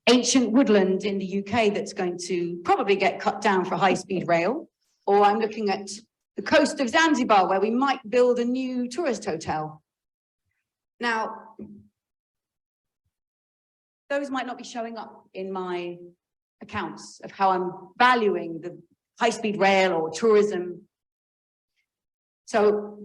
ancient woodland in the UK that's going to probably get cut down for high-speed rail, or I'm looking at the coast of Zanzibar where we might build a new tourist hotel. Now, those might not be showing up in my accounts of how I'm valuing the high-speed rail or tourism. So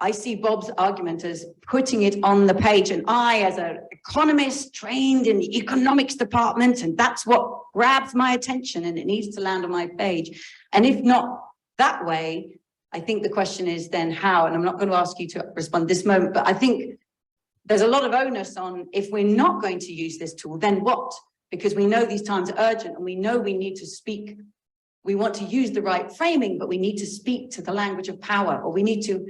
I see Bob's argument as putting it on the page, and I, as an economist trained in the economics department, and that's what grabs my attention, and it needs to land on my page. And if not that way, I think the question is then how, and I'm not going to ask you to respond this moment, but I think there's a lot of onus on, if we're not going to use this tool, then what? Because we know these times are urgent, and we know we need to speak. We want to use the right framing, but we need to speak to the language of power, or we need to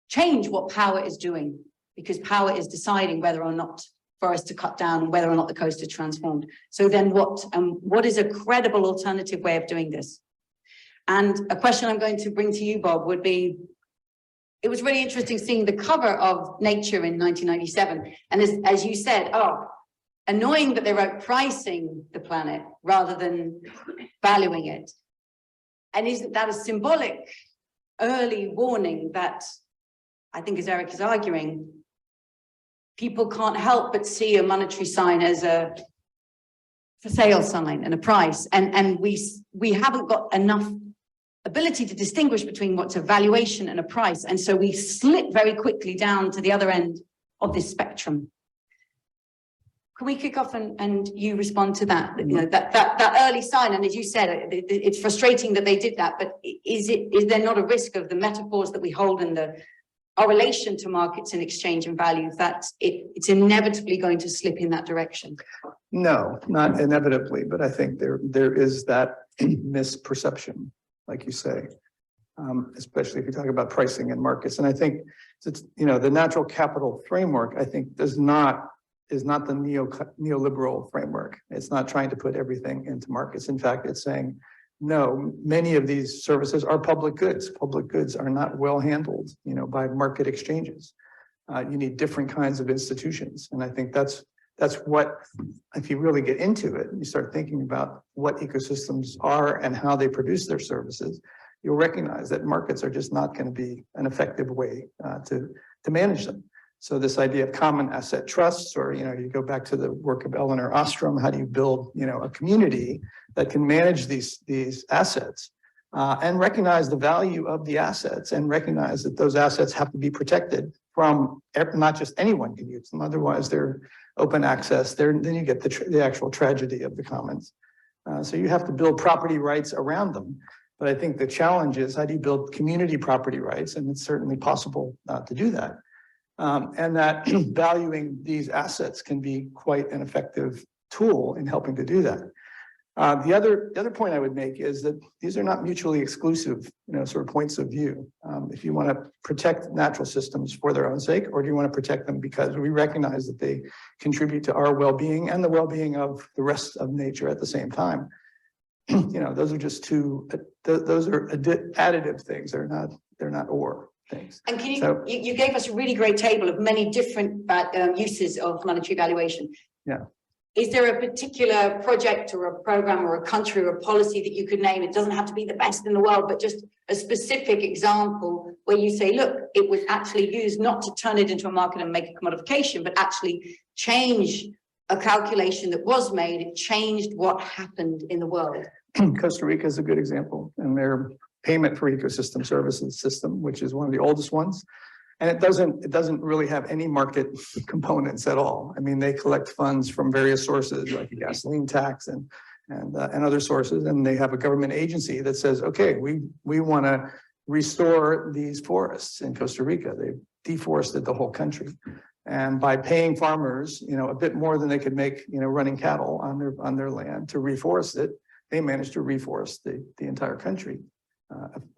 change what power is doing, because power is deciding whether or not forests are cut down and whether or not the coast is transformed. So then what? And what is a credible alternative way of doing this? And a question I'm going to bring to you, Bob, would be, it was really interesting seeing the cover of Nature in 1997. And as you said, oh, annoying that they wrote pricing the planet rather than valuing it. And isn't that a symbolic early warning that, I think as Erik is arguing, people can't help but see a monetary sign as a for sale sign and a price. And we haven't got enough ability to distinguish between what's a valuation and a price. And so we slip very quickly down to the other end of this spectrum. Can we kick off and you respond to that? You know, that early sign, and as you said, it's frustrating that they did that, but is there not a risk of the metaphors that we hold in our relation to markets and exchange and value, that it's inevitably going to slip in that direction? No, not inevitably, but I think there is that misperception, like you say, especially if you talk about pricing and markets. And I think it's, you know, the natural capital framework, I think, is not the neoliberal framework. It's not trying to put everything into markets. In fact, it's saying, no, many of these services are public goods. Public goods are not well handled, you know, by market exchanges. You need different kinds of institutions. And I think that's what, if you really get into it, and you start thinking about what ecosystems are and how they produce their services, you'll recognize that markets are just not going to be an effective way to manage them. So this idea of common asset trusts, or, you go back to the work of Eleanor Ostrom, how do you build, a community that can manage these assets and recognize the value of the assets and recognize that those assets have to be protected from not just anyone can use them. Otherwise, they're open access. Then you get the actual tragedy of the commons. So you have to build property rights around them. But I think the challenge is, how do you build community property rights? And it's certainly possible to do that. And that valuing these assets can be quite an effective tool in helping to do that. The other point I would make is that these are not mutually exclusive, sort of points of view. If you want to protect natural systems for their own sake, or do you want to protect them because we recognize that they contribute to our well-being and the well-being of the rest of nature at the same time? Those are just those are additive things. They're not or things. And you gave us a really great table of many different uses of monetary valuation. Yeah. Is there a particular project or a program or a country or a policy that you could name? It doesn't have to be the best in the world, but just a specific example where you say, look, it was actually used not to turn it into a market and make a commodification, but actually change a calculation that was made. It changed what happened in the world. Costa Rica is a good example, and their payment for ecosystem services system, which is one of the oldest ones. And it doesn't really have any market components at all. I mean, they collect funds from various sources like a gasoline tax and other sources, and they have a government agency that says, okay, we want to restore these forests in Costa Rica. They've deforested the whole country. And by paying farmers, a bit more than they could make, running cattle on their land to reforest it, they managed to reforest the entire country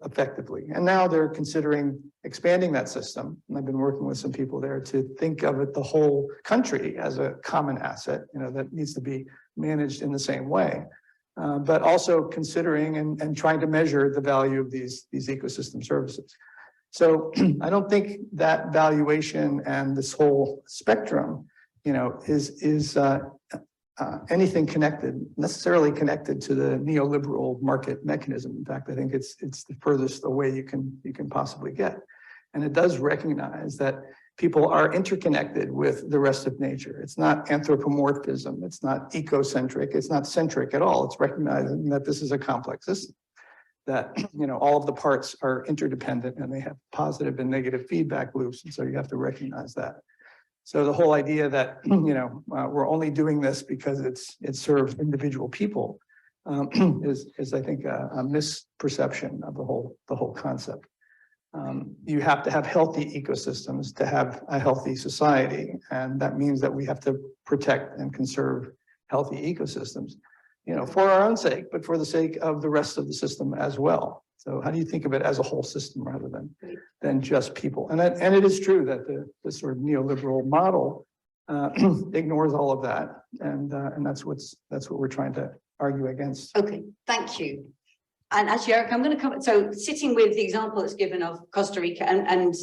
effectively. And now they're considering expanding that system. And I've been working with some people there to think of it, the whole country, as a common asset, that needs to be managed in the same way. But also considering and trying to measure the value of these ecosystem services. So I don't think that valuation and this whole spectrum, is anything necessarily connected to the neoliberal market mechanism. In fact, I think it's the furthest away you can possibly get. And it does recognize that people are interconnected with the rest of nature. It's not anthropomorphism. It's not ecocentric. It's not centric at all. It's recognizing that this is a complex system, that all of the parts are interdependent and they have positive and negative feedback loops. And so you have to recognize that. So the whole idea that we're only doing this because it serves individual people is I think a misperception of the whole concept. You have to have healthy ecosystems to have a healthy society, and that means that we have to protect and conserve healthy ecosystems, for our own sake, but for the sake of the rest of the system as well. So how do you think of it as a whole system rather than just people? And it is true that the sort of neoliberal model ignores all of that, and that's what we're trying to argue against. Okay, thank you. And actually, Erik, I'm going to come. So sitting with the example that's given of Costa Rica, and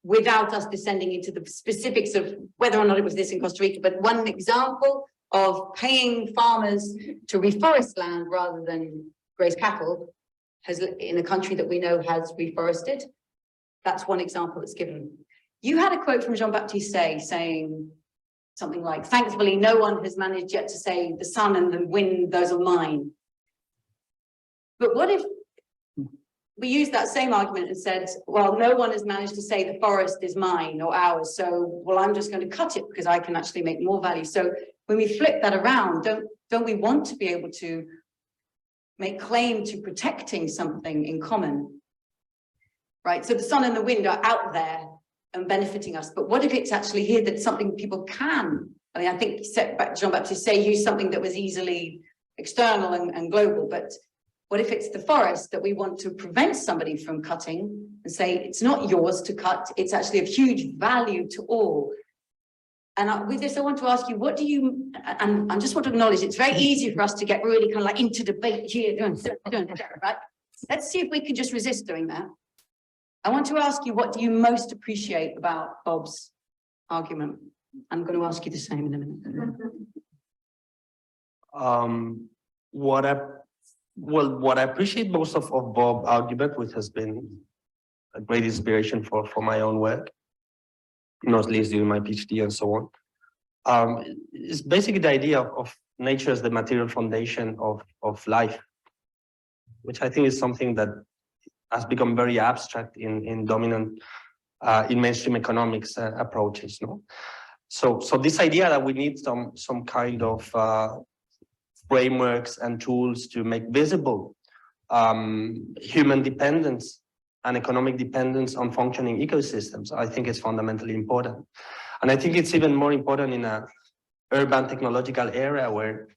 without us descending into the specifics of whether or not it was this in Costa Rica, but one example of paying farmers to reforest land rather than graze cattle has, in a country that we know has reforested. That's one example that's given. You had a quote from Jean-Baptiste Say saying something like, thankfully, no one has managed yet to say the sun and the wind, those are mine. But what if we used that same argument and said, well, no one has managed to say the forest is mine or ours, so, well, I'm just going to cut it because I can actually make more value. So when we flip that around, don't we want to be able to make claim to protecting something in common, right? So the sun and the wind are out there and benefiting us, but what if it's actually here that something people can? I mean, I think Jean-Baptiste Say used something that was easily external and global, but what if it's the forest that we want to prevent somebody from cutting and say, it's not yours to cut, it's actually of huge value to all. And with this, I want to ask you, what do you, and I just want to acknowledge, it's very easy for us to get really kind of like into debate here, right? Let's see if we can just resist doing that. I want to ask you, what do you most appreciate about Bob's argument? I'm going to ask you the same in a minute. What I appreciate most of Bob's argument, which has been a great inspiration for my own work, not least during my PhD and so on. It's basically the idea of nature as the material foundation of life, which I think is something that has become very abstract in dominant, in mainstream economics approaches. No, so this idea that we need some kind of frameworks and tools to make visible human dependence and economic dependence on functioning ecosystems, I think is fundamentally important. And I think it's even more important in an urban technological area where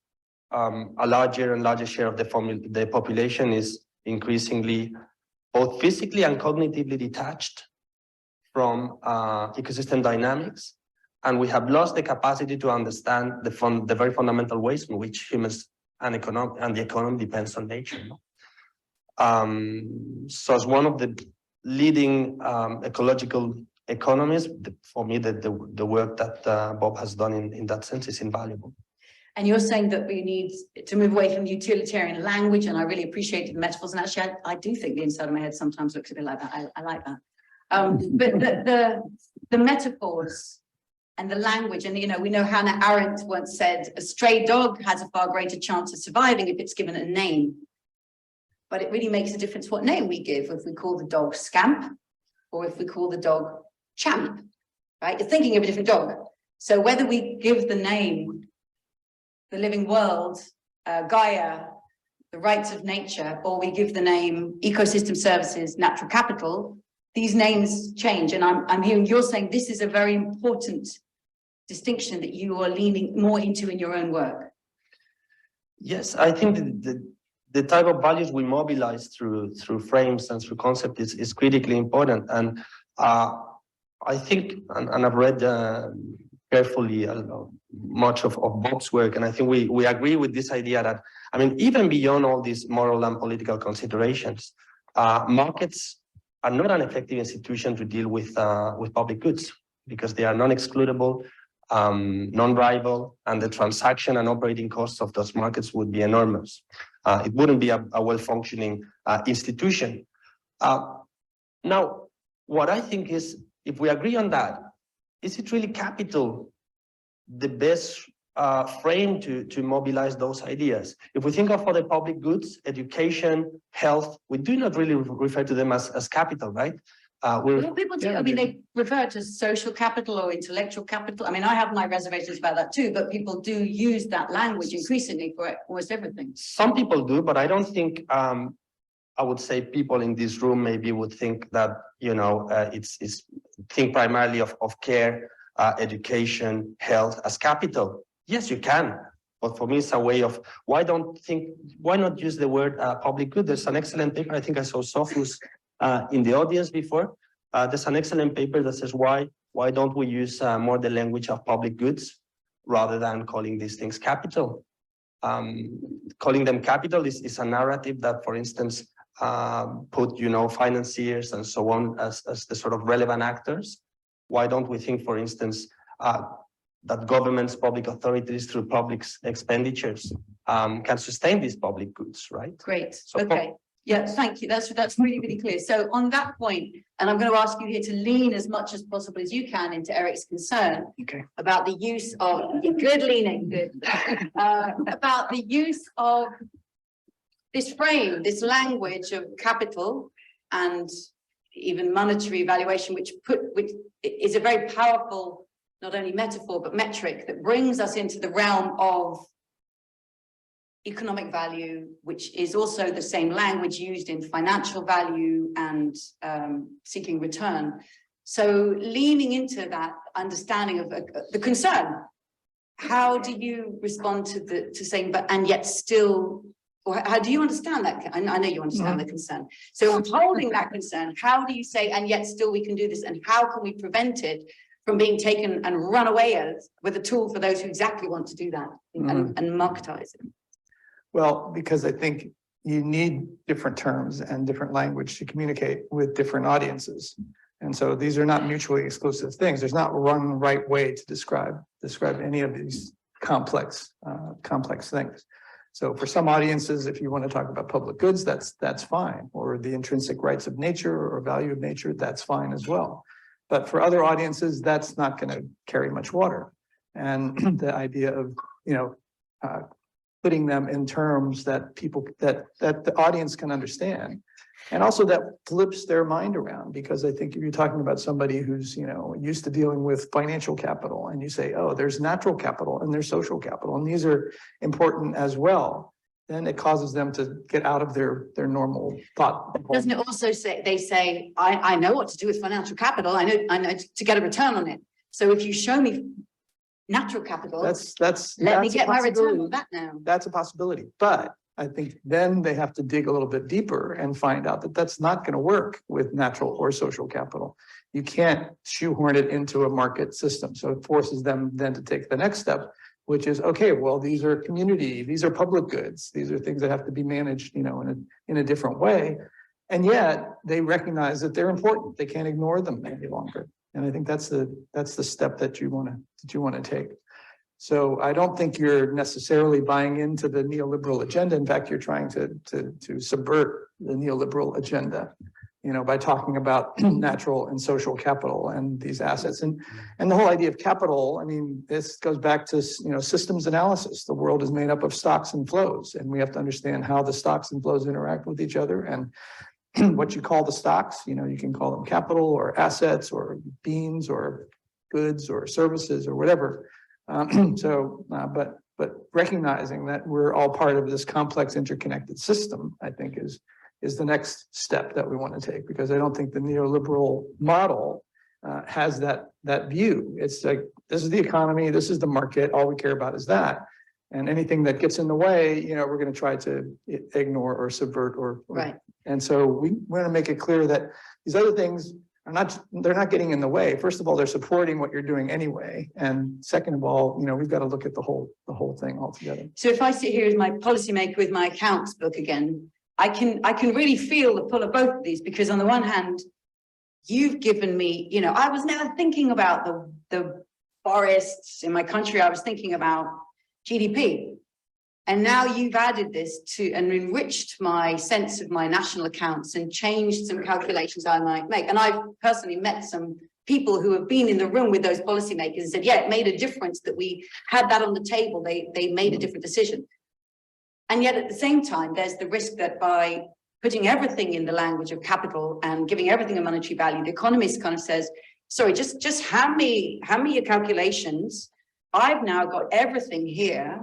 a larger and larger share of the population is increasingly both physically and cognitively detached from ecosystem dynamics. And we have lost the capacity to understand the very fundamental ways in which humans and the economy depends on nature. No? So as one of the leading ecological economists, for me, the work that Bob has done in that sense is invaluable. And you're saying that we need to move away from utilitarian language, and I really appreciated the metaphors. And actually, I do think the inside of my head sometimes looks a bit like that. I like that. But the metaphors and the language, and we know Hannah Arendt once said, a stray dog has a far greater chance of surviving if it's given a name. But it really makes a difference what name we give, if we call the dog Scamp or if we call the dog Champ, right? You're thinking of a different dog. So whether we give the name, the living world, Gaia, the rights of nature, or we give the name ecosystem services, natural capital, these names change. And I'm hearing you're saying this is a very important distinction that you are leaning more into in your own work. Yes, I think the type of values we mobilize through frames and through concepts is critically important. And I think, and I've read carefully much of Bob's work, and I think we agree with this idea that, I mean, even beyond all these moral and political considerations, markets are not an effective institution to deal with public goods because they are non-excludable, non-rival, and the transaction and operating costs of those markets would be enormous. It wouldn't be a well-functioning institution. Now, what I think is, if we agree on that, is it really capital the best frame to mobilize those ideas? If we think of other public goods, education, health, we do not really refer to them as capital, right? Well, people do. I mean, they refer to social capital or intellectual capital. I mean, I have my reservations about that too, but people do use that language increasingly for almost everything. Some people do, but I don't think, I would say people in this room maybe would think that, it's think primarily of care, education, health as capital. Yes, you can. But for me, it's a way of, why not use the word public good? There's an excellent paper. I think I saw Sophus in the audience before. There's an excellent paper that says why don't we use more the language of public goods rather than calling these things capital. Calling them capital is a narrative that, for instance, put financiers and so on as the sort of relevant actors. Why don't we think, for instance, that governments, public authorities through public expenditures can sustain these public goods, right? Great. So okay. Yeah, thank you. That's really, really clear. So on that point, and I'm going to ask you here to lean as much as possible as you can into Erik's concern about the use of good leaning, about the use of this frame, this language of capital and even monetary valuation, which is a very powerful, not only metaphor, but metric that brings us into the realm of economic value, which is also the same language used in financial value and seeking return. So leaning into that understanding of the concern, how do you respond to saying, but and yet still, or how do you understand that? I know you understand the concern. So holding that concern, how do you say, and yet still we can do this, and how can we prevent it from being taken and run away with a tool for those who exactly want to do that and marketize it? Well, because I think you need different terms and different language to communicate with different audiences. And so these are not mutually exclusive things. There's not one right way to describe any of these complex things. So for some audiences, if you want to talk about public goods, that's fine, or the intrinsic rights of nature or value of nature, that's fine as well. But for other audiences, that's not going to carry much water. And the idea of, putting them in terms that that the audience can understand. And also that flips their mind around, because I think if you're talking about somebody who's, used to dealing with financial capital, and you say, oh, there's natural capital and there's social capital, and these are important as well, then it causes them to get out of their normal thought. Doesn't it also say, they say, I know what to do with financial capital. I know to get a return on it. So if you show me natural capital, let me get my return on that now. That's a possibility. But I think then they have to dig a little bit deeper and find out that that's not going to work with natural or social capital. You can't shoehorn it into a market system. So it forces them then to take the next step, which is, okay, well, these are community, these are public goods. These are things that have to be managed, in a different way. And yet they recognize that they're important. They can't ignore them any longer. And I think that's the step that you want to take. So I don't think you're necessarily buying into the neoliberal agenda. In fact, you're trying to subvert the neoliberal agenda, by talking about natural and social capital and these assets. And the whole idea of capital, I mean, this goes back to, systems analysis. The world is made up of stocks and flows, and we have to understand how the stocks and flows interact with each other. And what you call the stocks, you can call them capital or assets or beans or goods or services or whatever. But recognizing that we're all part of this complex interconnected system, I think is the next step that we want to take, because I don't think the neoliberal model has that view. It's like, this is the economy, this is the market, all we care about is that. And anything that gets in the way, we're going to try to ignore or subvert or right. And so we want to make it clear that these other things they're not getting in the way. First of all, they're supporting what you're doing anyway. And second of all, we've got to look at the whole thing altogether. So if I sit here as my policymaker with my accounts book again, I can really feel the pull of both of these, because on the one hand, you've given me, I was never thinking about the forests in my country. I was thinking about GDP. And now you've added this to and enriched my sense of my national accounts and changed some calculations I might make. And I've personally met some people who have been in the room with those policymakers and said, yeah, it made a difference that we had that on the table. They made a different decision. And yet at the same time, there's the risk that by putting everything in the language of capital and giving everything a monetary value, the economist kind of says, sorry, just hand me your calculations. I've now got everything here.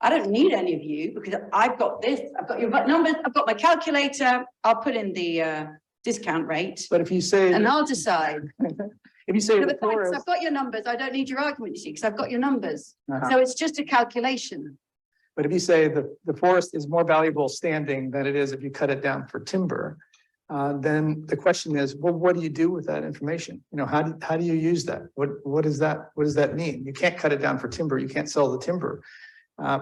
I don't need any of you because I've got this, I've got your numbers, I've got my calculator, I'll put in the discount rate. But if you say, and I'll decide. If you say, No, I've got your numbers, I don't need your argument, you see, because I've got your numbers. So it's just a calculation. But if you say the forest is more valuable standing than it is if you cut it down for timber, then the question is, well, what do you do with that information? How do you use that? What does that mean? You can't cut it down for timber. You can't sell the timber.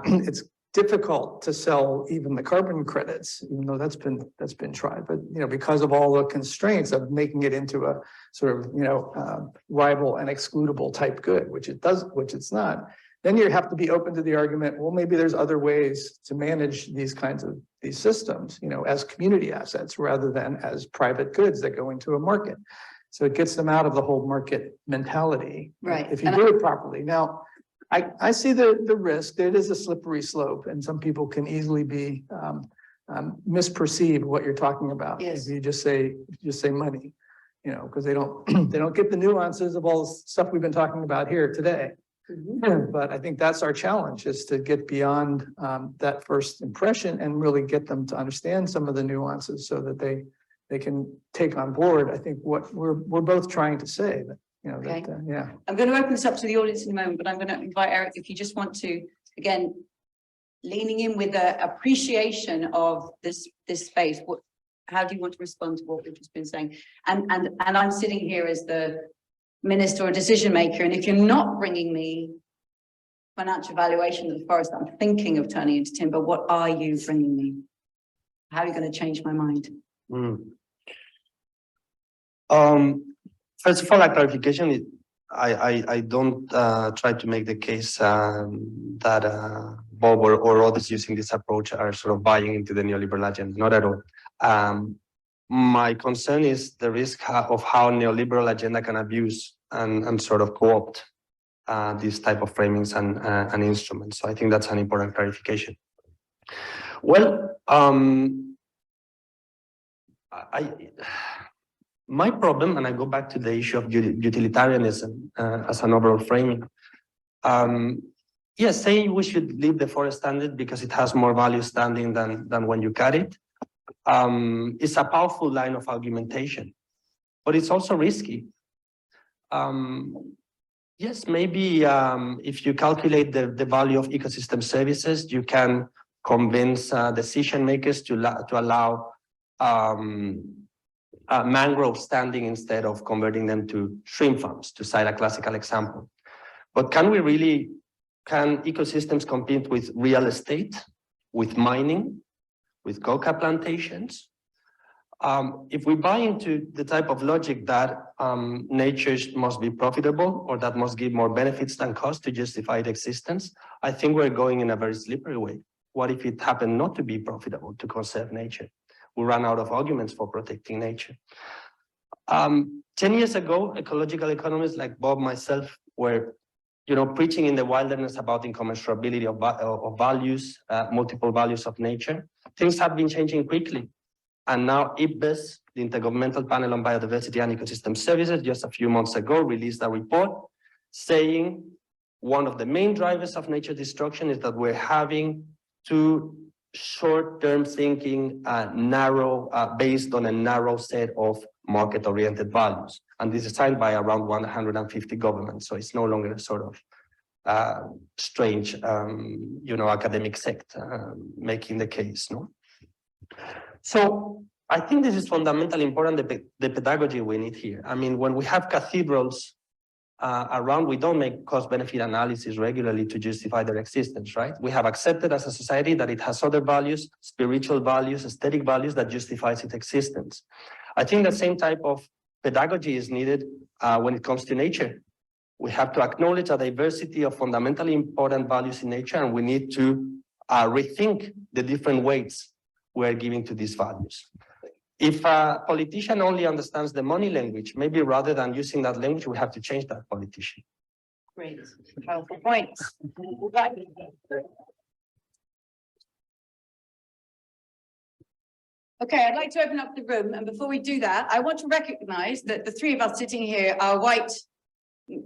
It's difficult to sell even the carbon credits, even though that's been tried. But because of all the constraints of making it into a sort of rival and excludable type good, which it's not. Then you have to be open to the argument. Well, maybe there's other ways to manage these systems, as community assets rather than as private goods that go into a market. So it gets them out of the whole market mentality, right? If you do it properly. Now, I see the risk. It is a slippery slope, and some people can easily be misperceive what you're talking about. Yes. If you just say money, because they don't get the nuances of all the stuff we've been talking about here today. Mm-hmm. But I think that's our challenge, is to get beyond that first impression and really get them to understand some of the nuances so that they can take on board, I think, what we're both trying to say. Okay. Yeah. I'm going to open this up to the audience in a moment, but I'm going to invite Erik, if you just want to, again, leaning in with an appreciation of this space. How do you want to respond to what we've just been saying? And I'm sitting here as the minister or decision maker, and if you're not bringing me financial valuation of the forest I'm thinking of turning into timber, what are you bringing me? How are you going to change my mind? First of all, a clarification. I don't try to make the case that Bob or others using this approach are sort of buying into the neoliberal agenda. Not at all. my concern is the risk of how neoliberal agenda can abuse and sort of co-opt these type of framings and instruments. So I think that's an important clarification. Well, my problem, and I go back to the issue of utilitarianism as an overall framing. Yes, saying we should leave the forest standard because it has more value standing than when you cut it. It's a powerful line of argumentation, but it's also risky. Yes, maybe if you calculate the value of ecosystem services, you can convince decision makers to allow mangrove standing instead of converting them to shrimp farms, to cite a classical example. But can ecosystems compete with real estate, with mining, with coca plantations? If we buy into the type of logic that nature must be profitable or that must give more benefits than cost to justify its existence, I think we're going in a very slippery way. What if it happened not to be profitable to conserve nature? We run out of arguments for protecting nature. 10 years ago, ecological economists like Bob, myself, were preaching in the wilderness about incommensurability of values, multiple values of nature. Things have been changing quickly. And now IPBES, the Intergovernmental Panel on Biodiversity and Ecosystem Services, just a few months ago, released a report saying one of the main drivers of nature destruction is that we're having too short-term thinking, based on a narrow set of market-oriented values. And this is signed by around 150 governments. So it's no longer a sort of strange, academic sect making the case, no? So I think this is fundamentally important, the pedagogy we need here. I mean, when we have cathedrals around, we don't make cost-benefit analysis regularly to justify their existence, right? We have accepted as a society that it has other values, spiritual values, aesthetic values that justifies its existence. I think the same type of pedagogy is needed when it comes to nature. We have to acknowledge a diversity of fundamentally important values in nature, and we need to rethink the different weights we're giving to these values. If a politician only understands the money language, maybe rather than using that language, we have to change that politician. Great, powerful points. Okay, I'd like to open up the room, and before we do that, I want to recognize that the three of us sitting here are white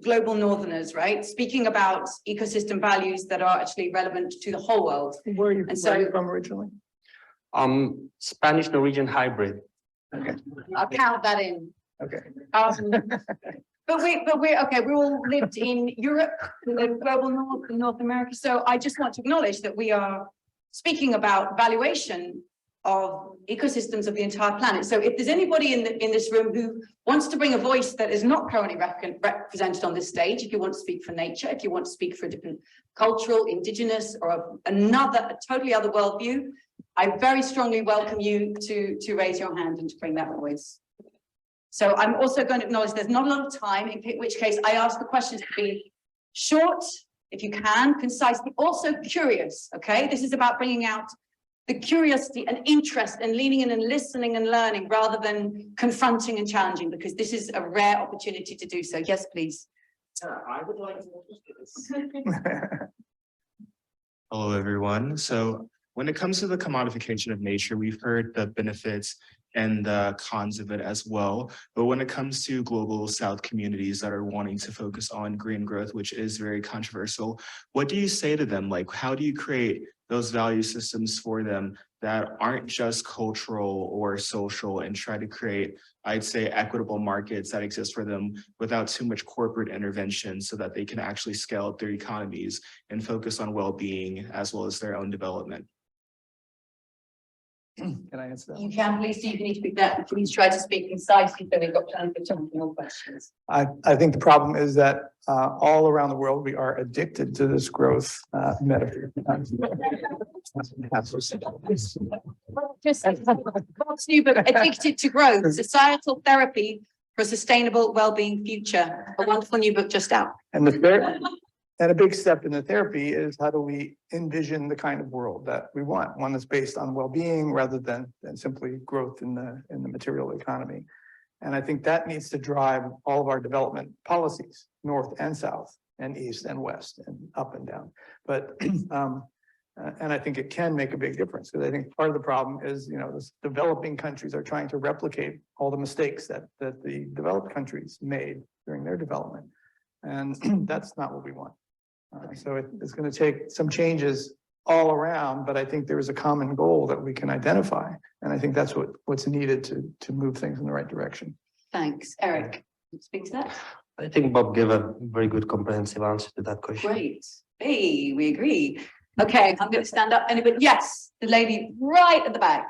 global northerners, right? Speaking about ecosystem values that are actually relevant to the whole world. Where are you from originally? Spanish Norwegian hybrid. Okay. I'll count that in. Okay. But we all lived in Europe, the global north, North America. So I just want to acknowledge that we are speaking about valuation of ecosystems of the entire planet. So if there's anybody in this room who wants to bring a voice that is not currently represented on this stage, if you want to speak for nature, if you want to speak for a different cultural, indigenous, or a totally other worldview, I very strongly welcome you to raise your hand and to bring that voice. So I'm also going to acknowledge there's not a lot of time, in which case I ask the questions to be short, if you can, concise, but also curious, okay? This is about bringing out the curiosity and interest and leaning in and listening and learning rather than confronting and challenging, because this is a rare opportunity to do so. Yes, please. I would like to. Hello, everyone. So when it comes to the commodification of nature, we've heard the benefits and the cons of it as well. But when it comes to global South communities that are wanting to focus on green growth, which is very controversial, what do you say to them? Like, how do you create those value systems for them that aren't just cultural or social, and try to create, I'd say, equitable markets that exist for them without too much corporate intervention, so that they can actually scale up their economies and focus on well-being as well as their own development? Can I answer that? You can, please, so you can speak that. Please try to speak concisely so we've got time for some more questions. I think the problem is that all around the world, we are addicted to this growth metaphor. Just Bob's new book, Addicted to Growth, Societal Therapy for a Sustainable Wellbeing Future. A wonderful new book just out. And And a big step in the therapy is how do we envision the kind of world that we want, one that's based on well-being rather than simply growth in the material economy. And I think that needs to drive all of our development policies, north and south, and east and west, and up and down. But and I think it can make a big difference, because I think part of the problem is, the developing countries are trying to replicate all the mistakes that the developed countries made during their development. And that's not what we want. So it's going to take some changes all around, but I think there is a common goal that we can identify. And I think that's what's needed to move things in the right direction. Thanks. Erik, speak to that. I think Bob gave a very good comprehensive answer to that question. Great. Hey, we agree. Okay, I'm going to stand up. Anybody? Yes, the lady right at the back.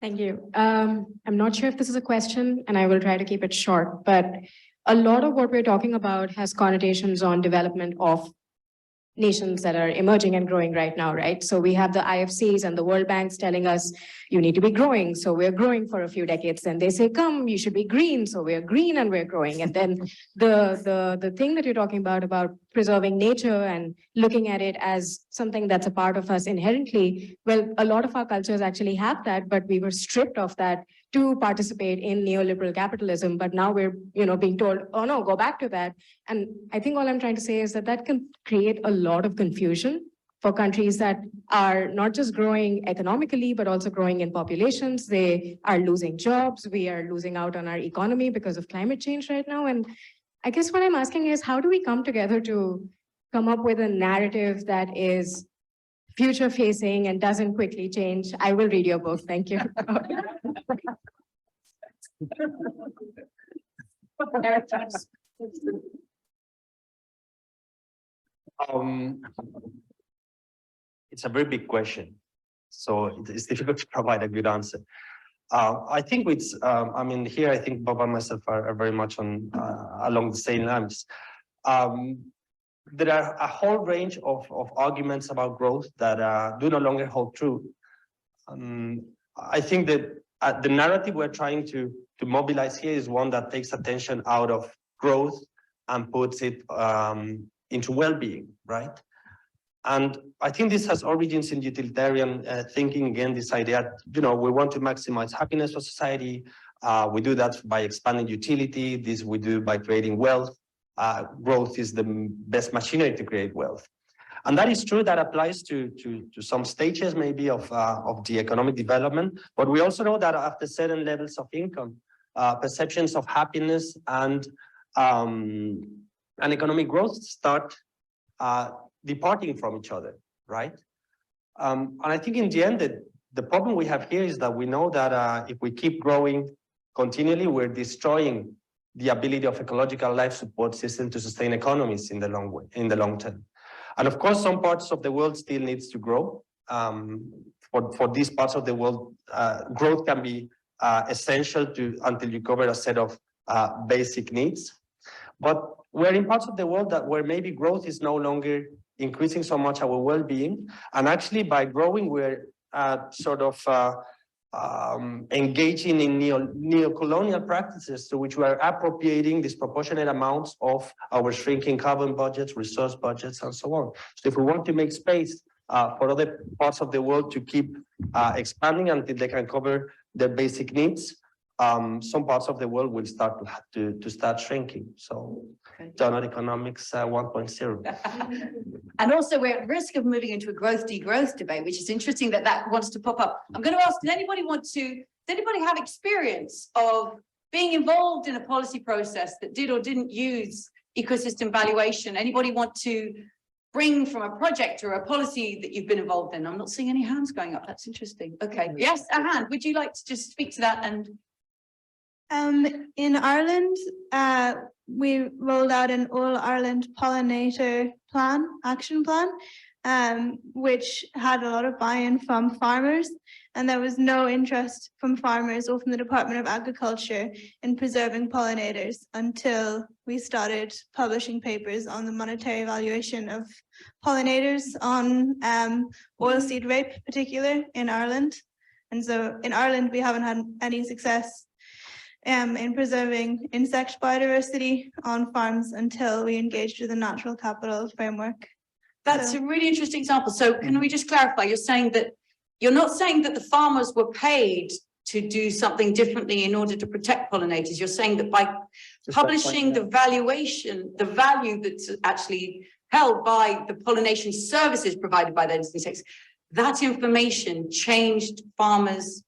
Thank you. I'm not sure if this is a question, and I will try to keep it short, but a lot of what we're talking about has connotations on development of nations that are emerging and growing right now, right? So we have the IFCs and the World Banks telling us you need to be growing. So we're growing for a few decades. Then they say, come, you should be green. So we're green and we're growing. And then the thing that you're talking about preserving nature and looking at it as something that's a part of us inherently, well, a lot of our cultures actually have that, but we were stripped of that to participate in neoliberal capitalism. But now we're, being told, oh no, go back to that. And I think all I'm trying to say is that can create a lot of confusion for countries that are not just growing economically, but also growing in populations. They are losing jobs. We are losing out on our economy because of climate change right now. And I guess what I'm asking is, how do we come together to come up with a narrative that is future facing and doesn't quickly change? I will read your book. Thank you. It's a very big question, so it's difficult to provide a good answer. I think it's, here I think Bob and myself are very much on along the same lines. There are a whole range of arguments about growth that do no longer hold true. I think that the narrative we're trying to mobilize here is one that takes attention out of growth and puts it into well-being, right? And I think this has origins in utilitarian thinking. Again, this idea, we want to maximize happiness for society. We do that by expanding utility. This we do by creating wealth. Growth is the best machinery to create wealth. And that is true. That applies to some stages maybe of the economic development. But we also know that after certain levels of income, perceptions of happiness and economic growth start departing from each other, right? And I think in the end, the problem we have here is that we know that if we keep growing continually, we're destroying the ability of ecological life support systems to sustain economies in the long term. And of course, some parts of the world still needs to grow. For these parts of the world, growth can be essential until you cover a set of basic needs. But we're in parts of the world where maybe growth is no longer increasing so much our well-being. And actually by growing, we're engaging in neo-colonial practices to which we are appropriating disproportionate amounts of our shrinking carbon budgets, resource budgets, and so on. So if we want to make space for other parts of the world to keep expanding until they can cover their basic needs, some parts of the world will start to start shrinking. So donut economics 1.0. And also we're at risk of moving into a growth-degrowth debate, which is interesting that wants to pop up. I'm going to ask, does anybody have experience of being involved in a policy process that did or didn't use ecosystem valuation? Anybody want to bring from a project or a policy that you've been involved in? I'm not seeing any hands going up. That's interesting. Okay. Yes, a hand. Would you like to just speak to that? And in Ireland, we rolled out an all-Ireland pollinator action plan, which had a lot of buy-in from farmers, and there was no interest from farmers or from the Department of Agriculture in preserving pollinators until we started publishing papers on the monetary valuation of pollinators on oilseed rape, particularly in Ireland. And so in Ireland, we haven't had any success in preserving insect biodiversity on farms until we engaged with the natural capital framework. That's So- a really interesting example. So can we just clarify, you're not saying that the farmers were paid to do something differently in order to protect pollinators. You're saying that by publishing the valuation, the value that's actually held by the pollination services provided by those insects, that information changed farmers'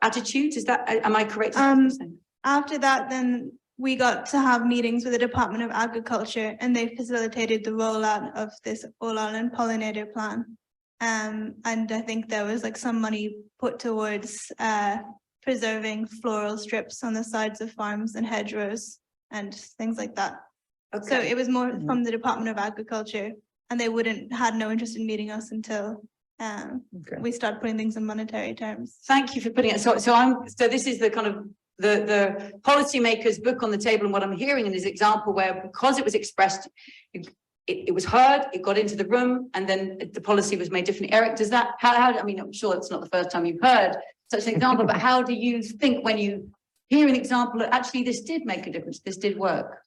attitudes. Is that, am I correct? in what I'm saying? After that, then we got to have meetings with the Department of Agriculture, and they facilitated the rollout of this all-island pollinator plan. And I think there was like some money put towards preserving floral strips on the sides of farms and hedgerows and things like that. Okay. So it was more from the Department of Agriculture, and they had no interest in meeting us until we started putting things in monetary terms. Thank you for putting it. So this is the kind of the policymaker's book on the table, and what I'm hearing in this example where, because it was expressed, it was heard, it got into the room, and then the policy was made different. Erik, does that, how, I mean, I'm sure it's not the first time you've heard such an example, but how do you think when you hear an example that actually this did make a difference, this did work?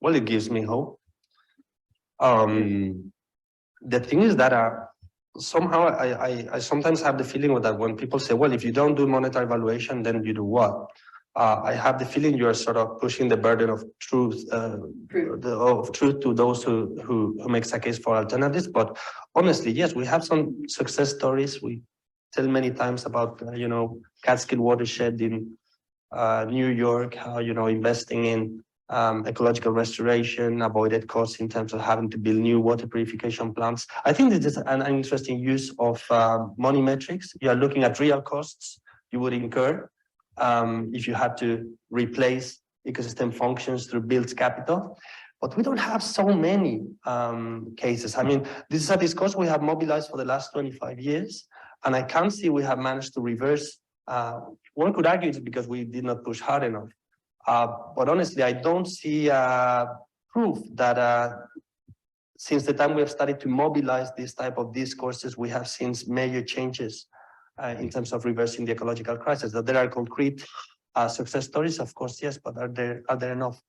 Well, it gives me hope. The thing is that somehow I sometimes have the feeling that when people say, well, if you don't do monetary valuation, then you do what? I have the feeling you're sort of pushing the burden of truth, to those who makes a case for alternatives. But honestly, yes, we have some success stories. We tell many times about, Catskill watershed in New York, how, investing in ecological restoration avoided costs in terms of having to build new water purification plants. I think this is an interesting use of money metrics. You are looking at real costs you would incur if you had to replace ecosystem functions through built capital. But we don't have so many cases. I mean, this is a discourse we have mobilized for the last 25 years, and I can't see we have managed to reverse. One could argue it's because we did not push hard enough. But honestly, I don't see proof that since the time we have started to mobilize this type of discourses, we have seen major changes in terms of reversing the ecological crisis. That there are concrete success stories, of course, yes, but are there enough?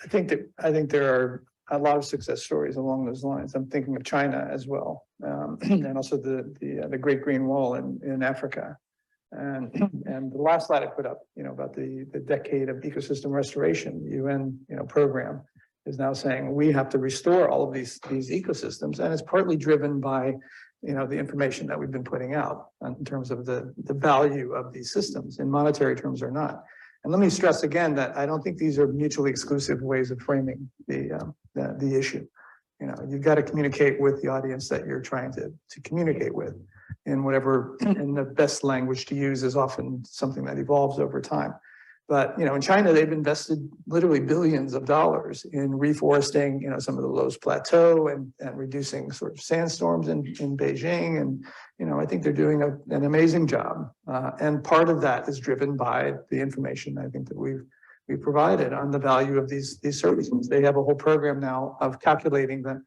I think there are a lot of success stories along those lines. I'm thinking of China as well, and also the Great Green Wall in Africa. And the last slide I put up, about the decade of ecosystem restoration, UN, program is now saying we have to restore all of these ecosystems, and it's partly driven by, the information that we've been putting out in terms of the value of these systems in monetary terms or not. And let me stress again that I don't think these are mutually exclusive ways of framing the issue. You've got to communicate with the audience that you're trying to communicate with. And the best language to use is often something that evolves over time. But, in China, they've invested literally billions of dollars in reforesting, some of the Loess Plateau and reducing sort of sandstorms in Beijing. And, I think they're doing an amazing job. And part of that is driven by the information I think that we've provided on the value of these services. They have a whole program now of calculating the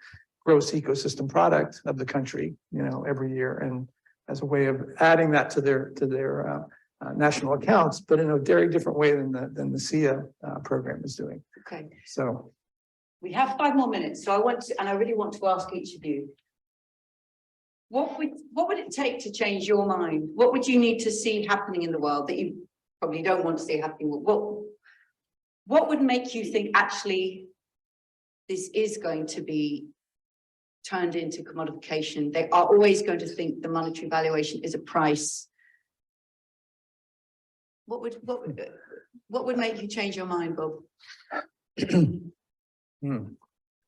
gross ecosystem product of the country, every year, and as a way of adding that to their national accounts, but in a very different way than the SIA program is doing. Okay. So we have 5 more minutes. So I really want to ask each of you, what would it take to change your mind? What would you need to see happening in the world that you probably don't want to see happening? What would make you think actually this is going to be turned into commodification? They are always going to think the monetary valuation is a price. What would make you change your mind, Bob?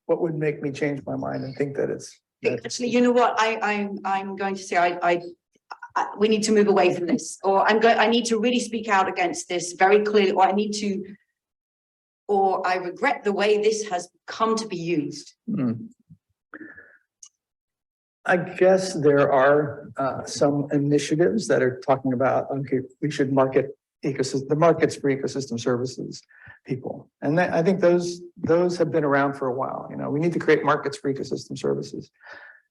What would make me change my mind and think that it's actually, you know what? I'm going to say we need to move away from this, or I need to really speak out against this very clearly, or I regret the way this has come to be used. I guess there are some initiatives that are talking about, okay, we should market the markets for ecosystem services people. And I think those have been around for a while. We need to create markets for ecosystem services.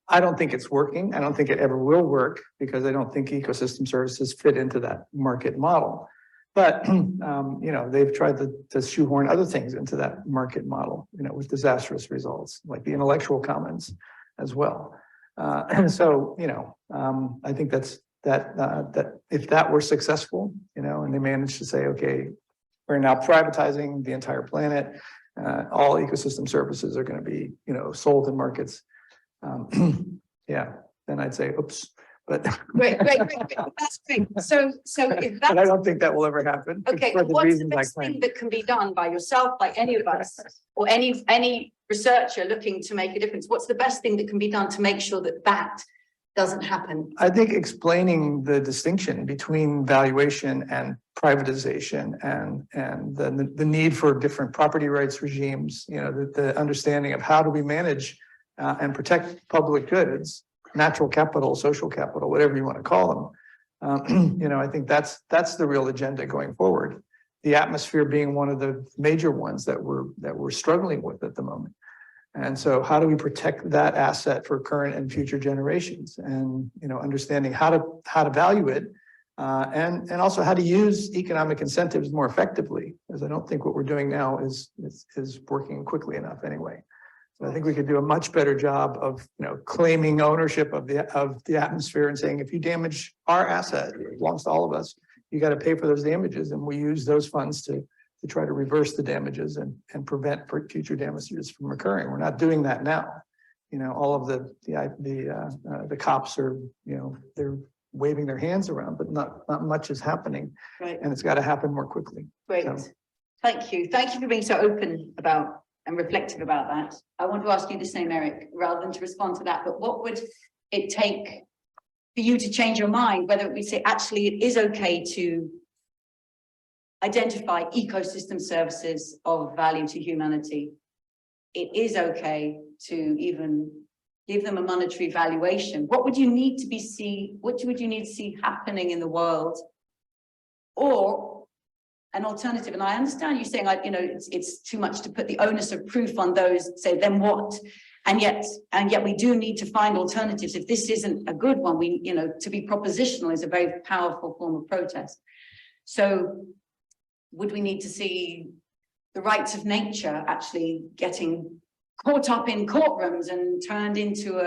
I don't think it's working. I don't think it ever will work because I don't think ecosystem services fit into that market model. But, you know, they've tried to shoehorn other things into that market model, you know, with disastrous results, like the intellectual commons as well. And so, you know, I think that if that were successful, you know, and they managed to say, okay, we're now privatizing the entire planet, all ecosystem services are going to be, you know, sold in markets. Yeah, then I'd say, oops. But Great. That's great. So if but I that's don't think that will ever happen. okay, for the what's the reasons I best claimed. thing that can be done by yourself, by any of us, or any researcher looking to make a difference? What's the best thing that can be done to make sure that that doesn't happen? I think explaining the distinction between valuation and privatization and the need for different property rights regimes, you know, the understanding of how do we manage and protect public goods, natural capital, social capital, whatever you want to call them. You know, I think that's the real agenda going forward. The atmosphere being one of the major ones that we're struggling with at the moment. And so how do we protect that asset for current and future generations? And, you know, understanding how to value it and also how to use economic incentives more effectively, because I don't think what we're doing now is working quickly enough anyway. So I think we could do a much better job of, you know, claiming ownership of the atmosphere and saying, if you damage our asset, it belongs to all of us, you got to pay for those damages. And we use those funds to try to reverse the damages and prevent future damages from occurring. We're not doing that now. You know, all of the cops are, you know, they're waving their hands around, but not much is happening. Right. And it's got to happen more quickly. Great. So. Thank you. Thank you for being so open about and reflective about that. I want to ask you the same, Erik, rather than to respond to that, but what would it take for you to change your mind, whether we say actually it is okay to identify ecosystem services of value to humanity? It is okay to even give them a monetary valuation. What would you need to see happening in the world? Or an alternative, and I understand you saying, like, you know, it's too much to put the onus of proof on those, say, then what? And yet we do need to find alternatives. If this isn't a good one, we, you know, to be propositional is a very powerful form of protest. So would we need to see the rights of nature actually getting caught up in courtrooms and turned into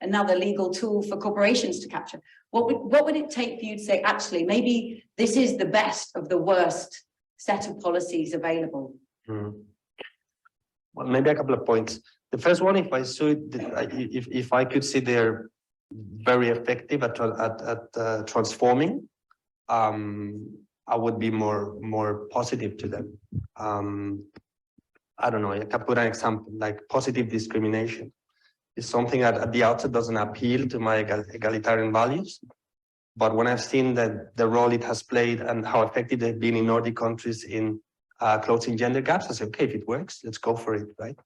another legal tool for corporations to capture? What would it take for you to say, actually, maybe this is the best of the worst set of policies available? Well, maybe a couple of points. The first one, if I could see they're very effective at transforming, I would be more positive to them. I don't know, I can put an example, like positive discrimination is something that at the outset doesn't appeal to my egalitarian values. But when I've seen that the role it has played and how effective they've been in Nordic countries in closing gender gaps, I say, okay, if it works, let's go for it, right?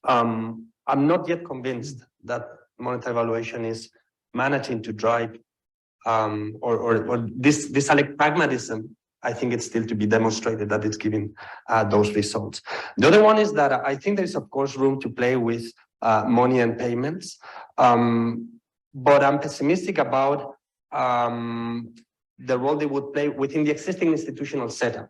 I'm not yet convinced that monetary valuation is managing to drive or this like pragmatism. I think it's still to be demonstrated that it's giving those results. The other one is that I think there's of course room to play with money and payments, but I'm pessimistic about the role they would play within the existing institutional setup.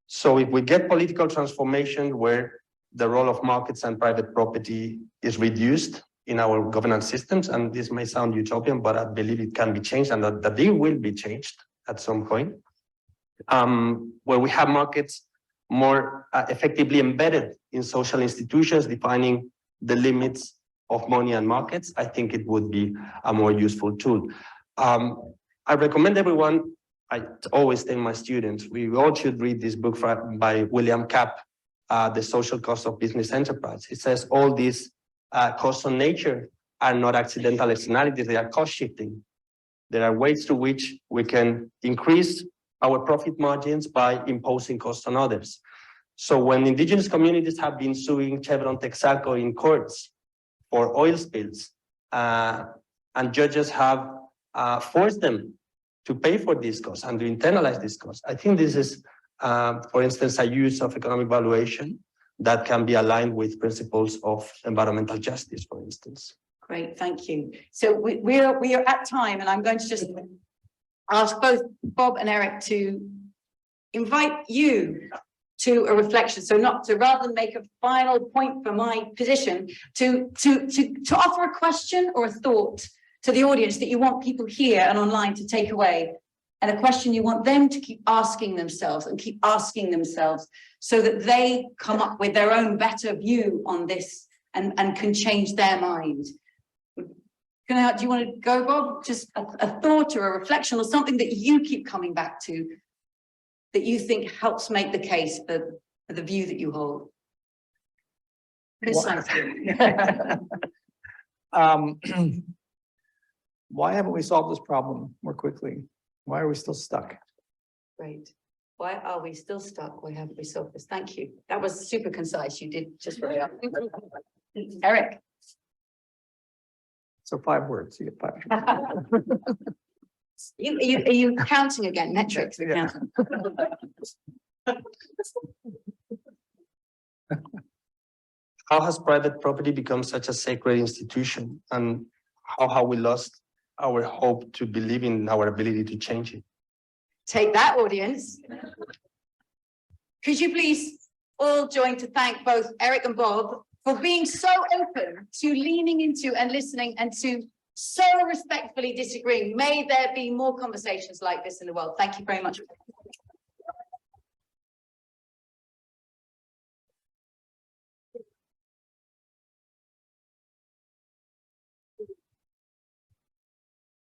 So if we get political transformation where the role of markets and private property is reduced in our governance systems, and this may sound utopian, but I believe it can be changed and that they will be changed at some point, where we have markets more effectively embedded in social institutions, defining the limits of money and markets, I think it would be a more useful tool. I recommend everyone, I always tell my students, we all should read this book by William Capp, The Social Cost of Business Enterprise. It says all these costs on nature are not accidental externalities, they are cost shifting. There are ways through which we can increase our profit margins by imposing costs on others. So when indigenous communities have been suing Chevron Texaco in courts for oil spills, and judges have forced them to pay for these costs and to internalize these costs, I think this is, for instance, a use of economic valuation that can be aligned with principles of environmental justice, for instance. Great, thank you. So we are at time, and I'm going to just ask both Bob and Erik to invite you to a reflection. So not to, rather than make a final point for my position, to offer a question or a thought to the audience that you want people here and online to take away, and a question you want them to keep asking themselves so that they come up with their own better view on this and can change their mind. Do you want to go, Bob? Just a thought or a reflection or something that you keep coming back to that you think helps make the case for the view that you hold? Precisely. Why haven't we solved this problem more quickly? Why are we still stuck? Great. Why are we still stuck? Why haven't we solved this? Thank you. That was super concise. You did just very well. Erik. So 5 words, you get 5. Are you counting again? Metrics. Yeah. How has private property become such a sacred institution, and how have we lost our hope to believe in our ability to change it? Take that, audience. Could you please all join to thank both Erik and Bob for being so open to leaning into and listening and to so respectfully disagreeing. May there be more conversations like this in the world. Thank you very much.